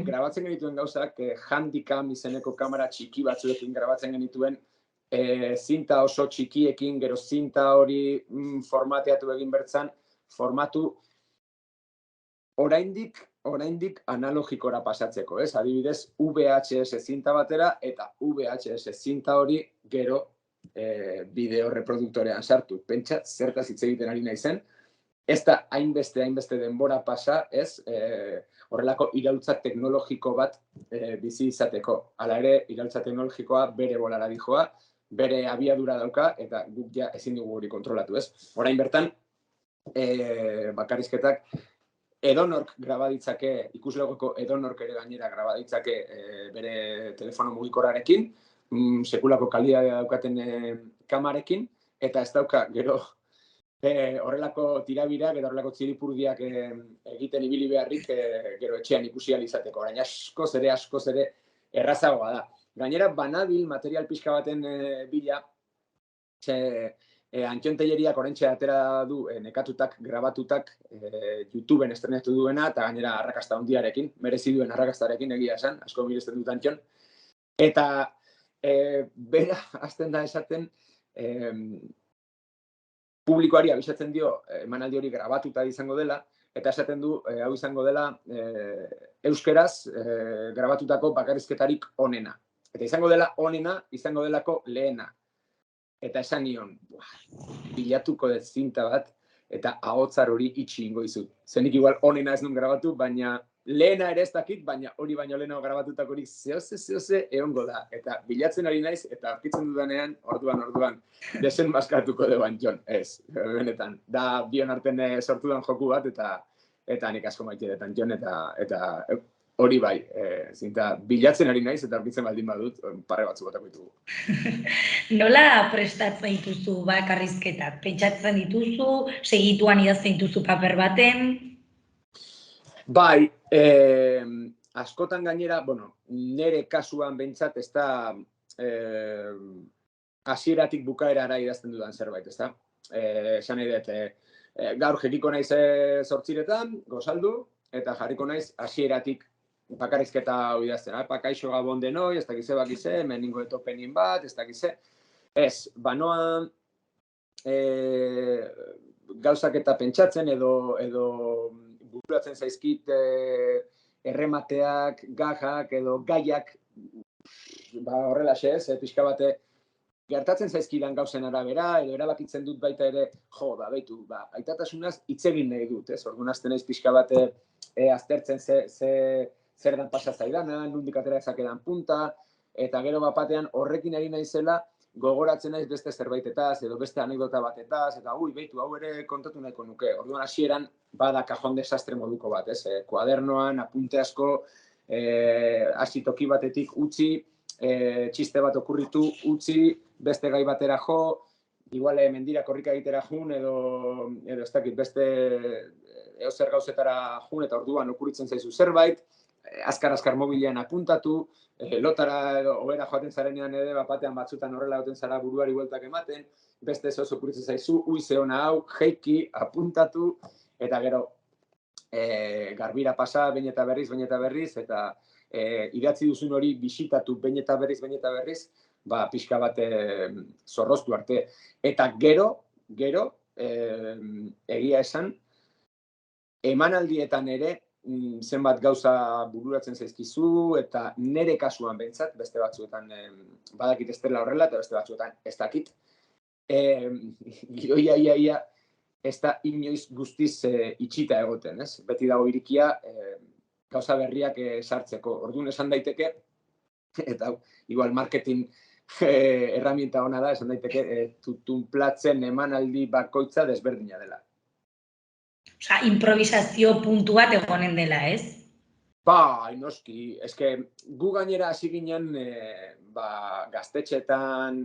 grabatzen genituen gauzak, Handycam izeneko kamera txiki batzuekin grabatzen genituen, zinta oso txikiekin, gero zinta hori formateatu egin bertzan, formatu oraindik analogikora pasatzeko, ez? Adibidez, VHS zinta batera eta VHS zinta hori gero bideo reproduktorean sartu. Pentsa, zertaz hitz egiten ari naizen, ez da hainbeste denbora pasa, ez? Horrelako iraultza teknologiko bat bizi izateko. Hala ere, iraultza teknologikoa bere bolara dijoa, bere abiadura dauka, eta guk ja ezin dugu hori kontrolatu, ez? Orain bertan, bakarrizketak edonork graba ditzake, ikuslegoko edonork ere gainera graba ditzake bere telefono mugikorrarekin, sekulako kalidadea daukaten kamarekin, eta ez dauka gero horrelako tirabirak eta horrelako txiripurdiak egiten ibili beharrik gero etxean ikusi ahal izateko. Orain askoz ere errazagoa da. Gainera, banabil material pixka baten bila, Antxon Telleriak oraintxe atera du nekatutak, grabatutak YouTubeen estrenatu duena, eta gainera arrakasta handiarekin, merezi duen arrakastarekin egia esan, asko miresten dut Antxon. Eta bera hasten da esaten, publikoari abisatzen dio emanaldi hori grabatuta izango dela, eta esaten du hau izango dela euskeraz grabatutako bakarrizketarik onena. Eta izango dela onena, izango delako lehena. Eta esan nion, bilatuko dut zinta bat, eta ahotsar hori itxi ingo izut. Zenik igual onena ez nun grabatu, baina lehena ere ez dakit, baina hori baino lehenago grabatutakorik zehose egongo da. Eta bilatzen ari naiz, eta aurkitzen dudanean, orduan, desenmaskatuko dugu Antxon. Ez, benetan. Da bion arten sortu dan joku bat, eta nik asko maite dut Antxon, eta hori bai, zinta bilatzen ari naiz, eta aurkitzen baldin badut, parre batzu botako ditugu. Nola prestatzen dituzu bakarrizketak? Pentsatzen dituzu, segituan idazten dituzu paper baten? Bai, askotan gainera, nire kasuan behintzat ez da hasieratik bukaerara idazten dudan zerbait, ez da? Esan nahi dut, gaur jeriko naiz 8:00, gozaldu, eta jarriko naiz hasieratik bakarrizketa hau idazten. Kaixo gabon denoi, ez dakize bakize, meningo etopenin bat, ez dakize. Ez, banoa gauzak eta pentsatzen edo bururatzen zaizkit erremateak, gajak edo gaiak, horrelaxe ez, pixka bate gertatzen zaizkidan gauzen arabera, edo erabakitzen dut baita ere, aitatasunaz hitz egin nahi dut, ez? Orduan hasten naiz pixka bate aztertzen zer dan pasa zaidana, nondik atera ezakedan punta, eta gero bapatean horrekin ari naizela, gogoratzen naiz beste zerbaitetaz, edo beste anekdota batetaz, eta hau ere kontatu nahiko nuke. Orduan hasieran bada kajon desastre moduko bat, ez? Kuadernoan, apunte asko, hasi toki batetik utzi, txiste bat okurritu, utzi, beste gai batera jo, igual mendira korrika egitera jun, edo ez dakit beste eozer gauzetara jun, eta orduan okurritzen zaizu zerbait, azkar mobilean apuntatu, lotara edo obera joaten zarenean ere, batean batzutan horrela goten zara buruari bueltak ematen, beste ez oso okuritzen zaizu, ze ona hau, jeiki, apuntatu, eta gero garbira pasa, behin eta berriz, eta idatzi duzun hori bisitatu behin eta berriz, ba, pixka bat zorroztu arte. Eta gero, egia esan, emanaldietan ere, zenbat gauza bururatzen zaizkizu, eta nere kasuan behintzat, beste batzuetan badakit ez dela horrela, eta beste batzuetan ez dakit. Giroia ia ez da inoiz guztiz itxita egoten, ez? Beti dago irikia gauza berriak sartzeko. Orduan esan daiteke, eta igual marketing herramienta ona da, esan daiteke tutunplatzen emanaldi bakoitza desberdina dela. Osea, improvisazio puntu bat egonen dela, ez? Bai, noski, eske gu gainera hasi ginen gaztetxetan,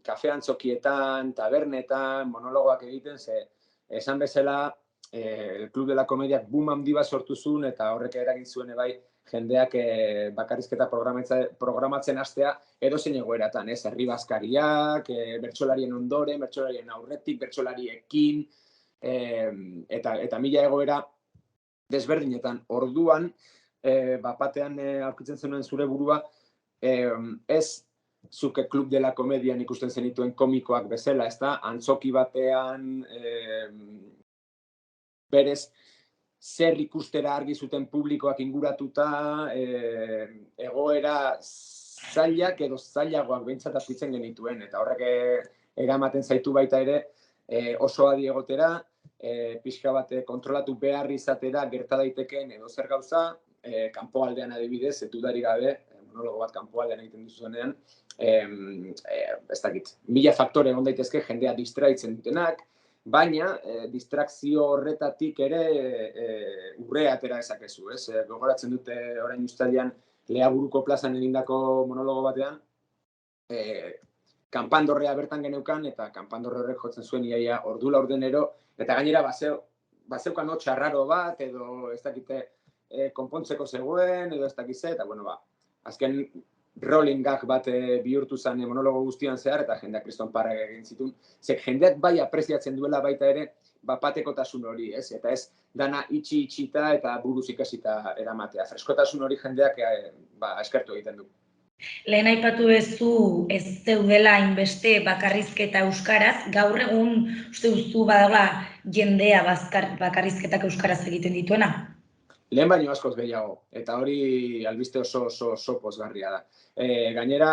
kafeantzokietan, tabernetan, monologoak egiten, esan bezala el Club de la Comediak boom handi bat sortu zuen eta horrek eragin zuen bai jendeak bakarrizketa programatzen hastea edozein egoeratan, ez? Herri bazkariak, bertsolarien ondoren, bertsolarien aurretik, bertsolariekin, eta mila egoera desberdinetan. Orduan, batean aurkitzen zenuen zure burua, ez zuke Club de la Comedian ikusten zenituen komikoak bezala, ez da, antzoki batean, berez, zer ikustera argi zuten publikoak inguratuta, egoera zailak edo zailagoak behintzat aurkitzen genituen, eta horrek eramaten zaitu baita ere, oso adi egotera, pixka bat kontrolatu behar izatera gerta daitekeen edo zer gauza, kanpoaldean adibidez, dudarik gabe, monologo bat kanpoaldean egiten duzuenean, ez dakit, 1000 faktore egon daitezke jendea distraitzen dutenak, baina distrakzio horretatik ere urrea atera ezakezu, ez? Gogoratzen dute orain uztailean Leaburuko plazan egindako monologo batean, kanpandorrea bertan geneukan, eta kanpandorre horrek jotzen zuen iaia ordu laurdenero, eta gainera bazeukan hotxa raro bat, edo ez dakite konpontzeko zegoen, edo ez dakitze, eta bueno, azken rolling gag bat bihurtu zen monologo guztian zehar, eta jendeak kriston parrak egin zituen. Zek jendeak bai apreziatzen duela baita ere, batekotasun hori, ez? Eta ez dana itxita eta buruz ikasita eramatea. Freskotasun hori jendeak eskertu egiten du. Lehen aipatu duzu ez zeudela hainbeste bakarrizketa euskaraz, gaur egun uste duzu badagoela jendea bakarrizketak euskaraz egiten dituena? Lehen baino askoz gehiago, eta hori albiste oso pozgarria da. Gainera,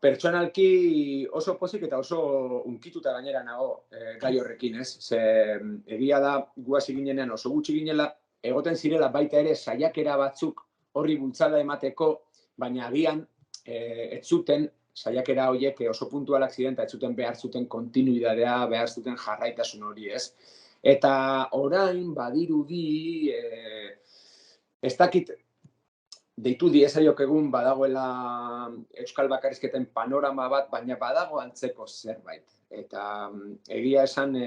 pertsonalki oso pozik eta oso unkituta gainera nago gai horrekin, ez? Ze egia da gu hasi ginenean oso gutxi ginela, egoten zirela baita ere saiakera batzuk horri bultzada emateko, baina agian ez zuten saiakera horiek oso puntualak ziren eta ez zuten behar zuten kontinuidadea, behar zuten jarraitasun hori, ez? Eta orain badirudi, ez dakit deitu diezaiok egun badagoela euskal bakarrizketen panorama bat, baina badago antzeko zerbait. Eta egia esan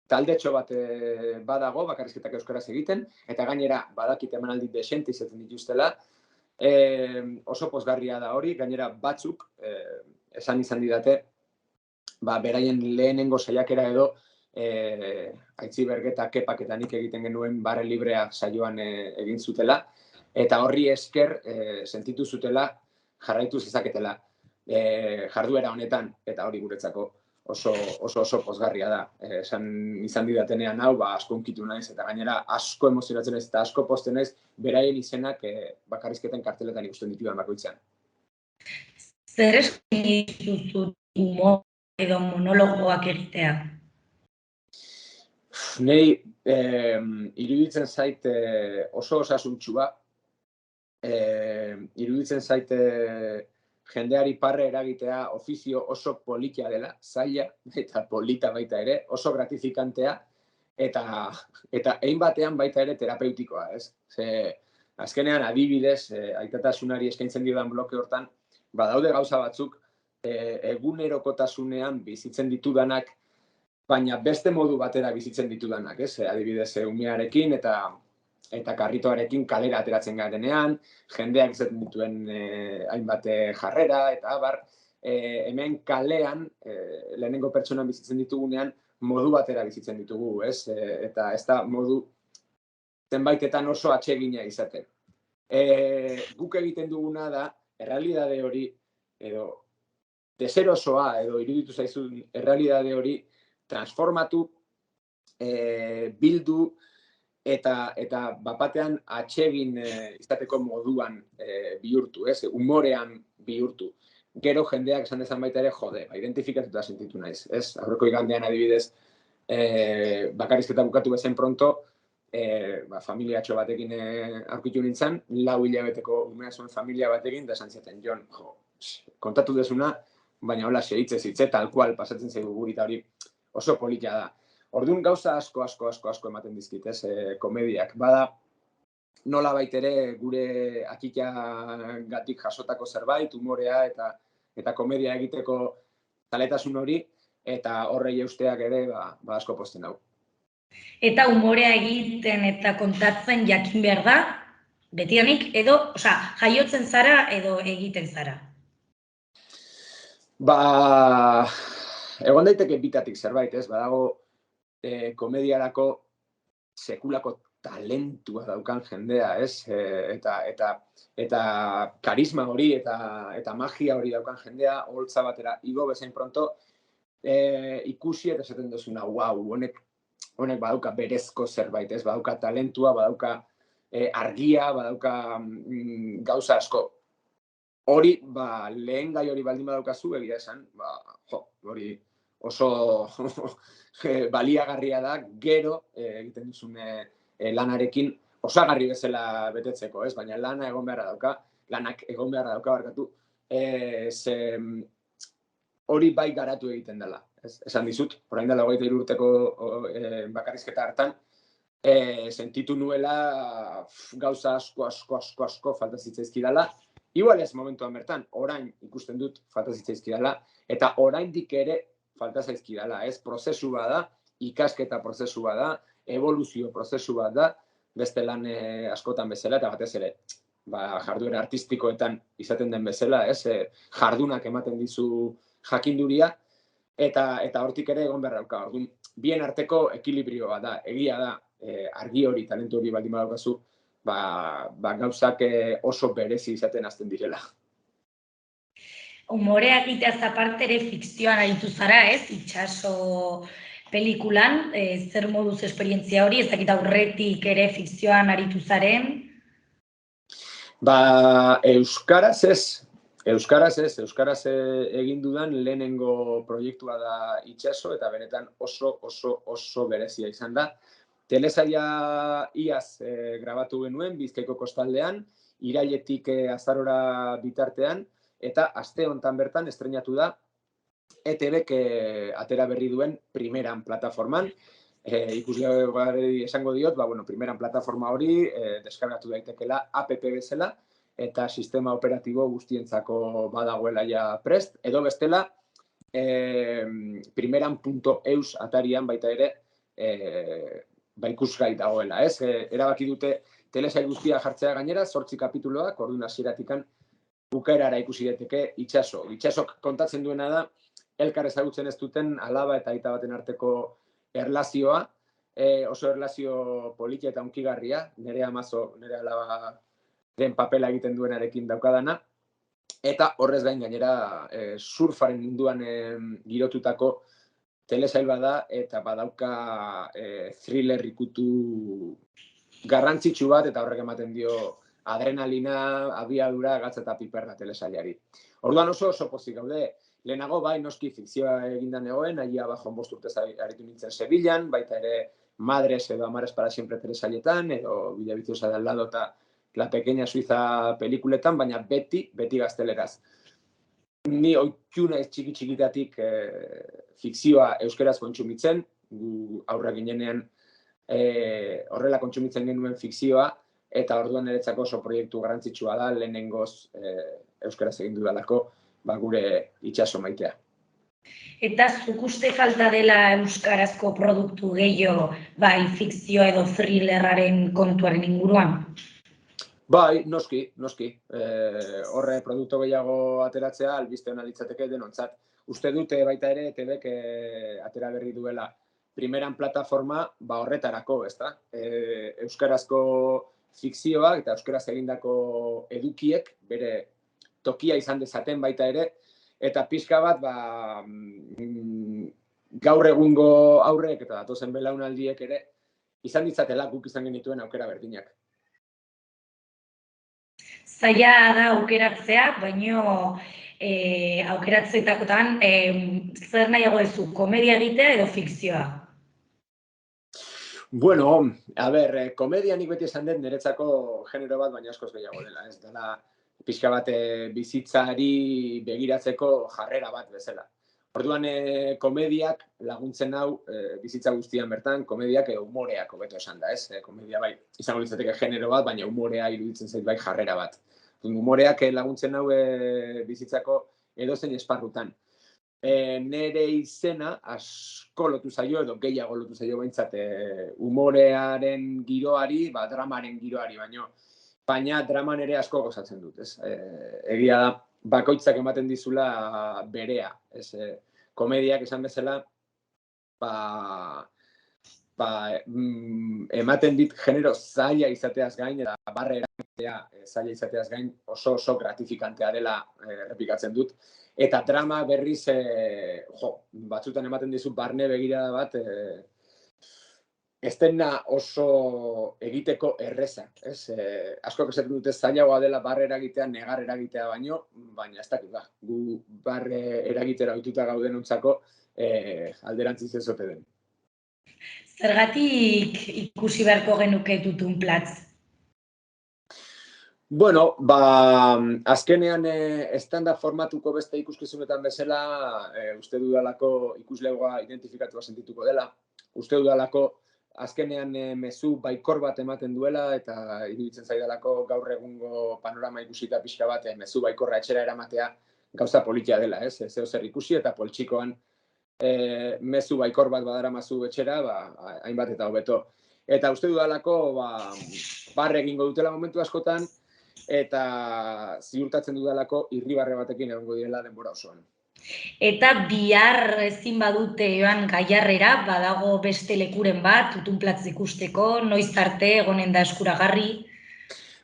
taldetxo bat badago bakarrizketak euskaraz egiten, eta gainera badakit emanaldi desente izaten dituztela, oso pozgarria da hori, gainera batzuk esan izan didate, beraien lehenengo saiakera edo Aitziber eta Kepak eta nik egiten genuen barre librea saioan egin zutela, eta horri esker sentitu zutela jarraitu zezaketela jarduera honetan, eta hori guretzako oso pozgarria da. Izan didatenean hau, asko unkitu naiz, eta gainera asko emozionatzen naiz eta asko pozten naiz beraien izenak bakarrizketen karteletan ikusten ditudan bakoitzean. Zer eskaini duzu humor edo monologoak egitea? Nei iruditzen zait oso osasuntsua, iruditzen zait jendeari parre eragitea ofizio oso politia dela, zaila eta polita baita ere, oso gratifikantea, eta hein batean baita ere terapeutikoa, ez? Azkenean adibidez, aitatasunari eskaintzen diodan bloke hortan, badaude gauza batzuk egunerokotasunean bizitzen ditudanak, baina beste modu batera bizitzen ditudanak, ez? Adibidez, umearekin eta karritoarekin kalera ateratzen garenean, jendeak izaten dituen hainbat jarrera, eta hemen kalean, lehenengo pertsonan bizitzen ditugunean, modu batera bizitzen ditugu, ez? Eta ez da modu zenbaitetan oso atsegina izaten. Guk egiten duguna da, errealitate hori, edo deserosoa, edo iruditu zaizun errealitate hori, transformatu, bildu, eta bapatean atsegin izateko moduan bihurtu, ez? Umorean bihurtu. Gero jendeak esan dezan baita ere, jode, identifikatuta sentitu naiz, ez? Aurreko igandean adibidez, bakarrizketa bukatu bezen pronto, familiatxo batekin aurkitu nintzen, 4 hilabeteko umea zuen familia batekin, da esan zaten, Jon, kontatu dezuna, baina hola hitzez hitze, tal kual pasatzen zaigu guri, eta hori oso polita da. Orduan gauza asko ematen dizkit, ez, komediak. Bada, nola baitere gure akitagatik jasotako zerbait, umorea eta komedia egiteko taletasun hori, eta horrei eusteak ere, asko pozten hau. Eta umorea egiten eta kontatzen jakin behar da, betianik, edo, jaiotzen zara edo egiten zara? Egon daiteke bitatik zerbait, ez? Badago komediarako sekulako talentua daukan jendea, ez? Eta karisma hori eta magia hori daukan jendea, holtza batera igo bezain pronto, ikusi eta esaten duzuna, wow, honek badauka berezko zerbait, ez? Badauka talentua, badauka argia, badauka gauza asko. Hori, lehen gai hori baldin badaukazu, egia esan, hori oso baliagarria da, gero egiten duzun lanarekin osagarri bezala betetzeko, ez? Baina lanak egon beharra dauka, hori bai garatu egiten dela. Esan dizut, orain dela 23 urteko bakarrizketa hartan, sentitu nuela gauza asko falta zitzaizkidala. Igual ez momentuan bertan, orain ikusten dut falta zitzaizkidala, eta oraindik ere falta zaizkidala, ez? Prozesu bada, ikasketa prozesu bada, evoluzio prozesu bat da, beste lan askotan bezala, eta batez ere, jarduera artistikoetan izaten den bezala, ez? Jardunak ematen dizu jakinduria, eta hortik ere egon behar dauka. Bien arteko ekilibrioa da, egia da, argi hori, talentu hori baldin badaukazu, gauzak oso berezi izaten hasten direla. Umorea egiteaz aparte ere fikzioan aritu zara, ez? Itxaso pelikulan, zer moduz esperientzia hori, ez dakit aurretik ere fikzioan aritu zaren? Euskaraz ez. Euskaraz egin dudan lehenengo proiektua da Itxaso, eta benetan oso berezia izan da. Telesaila iaz grabatu genuen, Bizkaiko kostaldean, irailetik azarora bitartean, eta aste hontan bertan estreinatu da ETBk atera berri duen primeran plataforman. Ikusleari esango diot, primeran plataforma hori deskargatu daitekela app bezala, eta sistema operatibo guztientzako badagoela ja prest, edo bestela primeran.eus atarian baita ere ikusgai dagoela, ez? Erabaki dute telesail guztia jartzea gainera, 8 kapituloak, orduan hasieratikan bukaerara ikusi daiteke Itxaso. Itxasok kontatzen duena da, elkar ezagutzen ez duten alaba eta aita baten arteko erlazioa, oso erlazio polita eta hunkigarria, nire alaba den papela egiten duenarekin daukadana, eta horrez gain gainera surfaren munduan girotutako telesail bada, eta badauka thriller ikutu garrantzitsu bat, eta horrek ematen dio adrenalina, abiadura, gatz eta piperra telesailari. Orduan oso pozik gaude, lehenago noski fikzioa egindan egoen, aia bajon 5 urtez aritu nintzen Sevillan, baita ere Madres edo Amares para siempre telesailetan, edo Villa Viciosa de al lado eta La Pequeña Suiza pelikuletan, baina beti gazteleraz. Ni oitu naiz txikitatik fikzioa euskaraz kontsumitzen, gu aurra ginenean horrela kontsumitzen genuen fikzioa, eta orduan niretzako oso proiektu garrantzitsua da, lehenengoz euskaraz egin dudalako, gure Itxaso maitea. Eta zuk uste falta dela euskarazko produktu gehiago, bai fikzio edo thrillerraren kontuaren inguruan? Bai, noski. Horre produktu gehiago ateratzea albiste hona litzateke denontzat. Uste dute baita ere ETBk atera berri duela primeran plataforma horretarako, ezta? Euskarazko fikzioak eta euskaraz egindako edukiek bere tokia izan dezaten baita ere, eta pixka bat gaur egungo aurrek eta datozen belaunaldiek ere izan ditzatela guk izan genituen aukera berdinak. Zaila da aukeratzea, baino aukeratzeetakotan zer nahiago duzu, komedia egitea edo fikzioa? Bueno, komedia nik beti esan dut niretzako genero bat, baina askoz gehiago dela. Ez dela pixka bat bizitzari begiratzeko jarrera bat bezala. Orduan, komediak laguntzen hau bizitza guztian bertan, komediak edo humoreak hobeto esan da, ez? Komedia bai, izango litzateke genero bat, baina humorea iruditzen zait bai jarrera bat. Humoreak laguntzen hau bizitzako edozein esparrutan. Nere izena asko lotu zaio, edo gehiago lotu zaio behintzat humorearen giroari, dramaren giroari, baina draman ere asko gozatzen dut, ez? Egia da, bakoitzak ematen dizula berea, ez? Komediak esan bezala, ematen dit genero zaila izateaz gain, eta barre eragitea zaila izateaz gain oso gratifikantea dela errepikatzen dut. Eta drama berriz, batzutan ematen dizu barne begirada bat, ez dena oso egiteko erreza. Askok esaten dute zailagoa dela barre eragitea, negar eragitea baina ez dakit da. Gu barre eragitera ohituta gaudenontzako alderantziz ez ote den. Zergatik ikusi beharko genuke Tutunplatz? Bueno, azkenean estandar formatuko beste ikuskizunetan bezala, uste dudalako ikuslegoa identifikatua sentituko dela. Uste dudalako azkenean mezu baikor bat ematen duela eta iruditzen zaidalako gaur egungo panorama ikusita pixka bat mezu baikorra etxera eramatea gauza politia dela, ez? Zeo zer ikusi eta poltsikoan mezu baikor bat badaramazu etxera, hainbat eta hobeto. Eta uste dudalako barre egingo dutela momentu askotan, eta ziurtatzen dudalako irribarre batekin egongo direla denbora osoan. Eta bihar ezin badute joan Gaiarrera, badago beste lekuren bat, Tutunplatz ikusteko, noiz arte egonen da eskuragarri?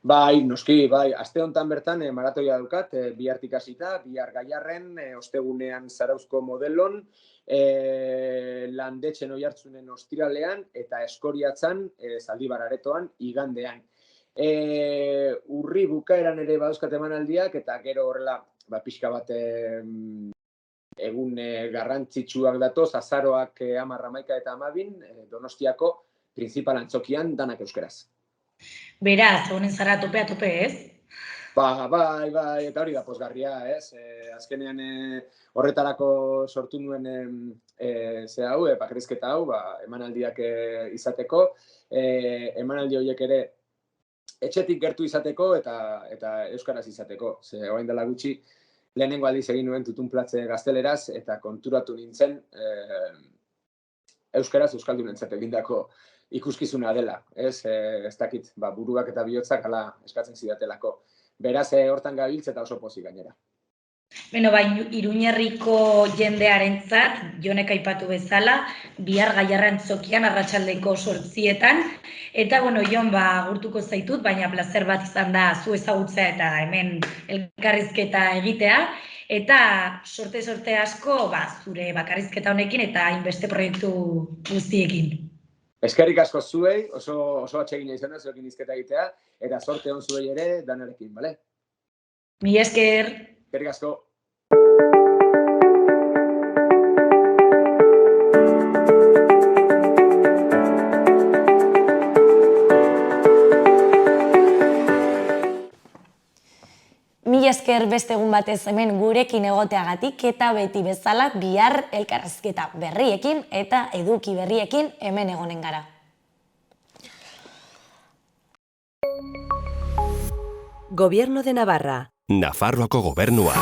Bai, noski, bai. Aste honetan bertan maratoia daukat, bihartik hasita, bihar Gaiarren, ostegunean Zarauzko Modelon, Landetxen Oiartzunen ostiralean, eta Eskoriatzan, Zaldibar Aretoan, igandean. Urri bukaeran ere badauzkat emanaldiak, eta gero horrela, pixka bat egun garrantzitsuak datoz, azaroak 10, 11 eta 12, Donostiako printzipal antzokian danak euskeraz. Beraz, honen zara tope, ez? Bai, eta hori da pozgarria, ez? Azkenean horretarako sortu nuen bakarrizketa hau, emanaldiak izateko, emanaldi horiek ere etxetik gertu izateko eta euskaraz izateko. Ze orain dela gutxi, lehenengo aldiz egin nuen Tutunplatz gazteleraz, eta konturatu nintzen euskaraz euskaldunentzat egindako ikuskizuna dela. Ez dakit, buruak eta bihotzak hala eskatzen zidatelako. Beraz, hortan gabiltz eta oso pozik gainera. Beno, Iruñerriko jendearentzat, Jonek aipatu bezala, bihar Gaiarra antzokian arratsaldeko 8etan, eta, Jon, gurtuko zaitut, baina plazer bat izan da zu ezagutzea eta hemen elkarrizketa egitea, eta sorte asko zure bakarrizketa honekin eta hainbeste proiektu guztiekin. Eskerrik asko zuei, oso atsegina izan da zuekin hizketa egitea, eta sorte on zuei ere danarekin, bale? Mila esker. Eskerrik asko. Mila esker beste egun batez hemen gurekin egoteagatik eta beti bezala bihar elkarrizketa berriekin eta eduki berriekin hemen egonen gara. Gobierno de Navarra. Nafarroako gobernua.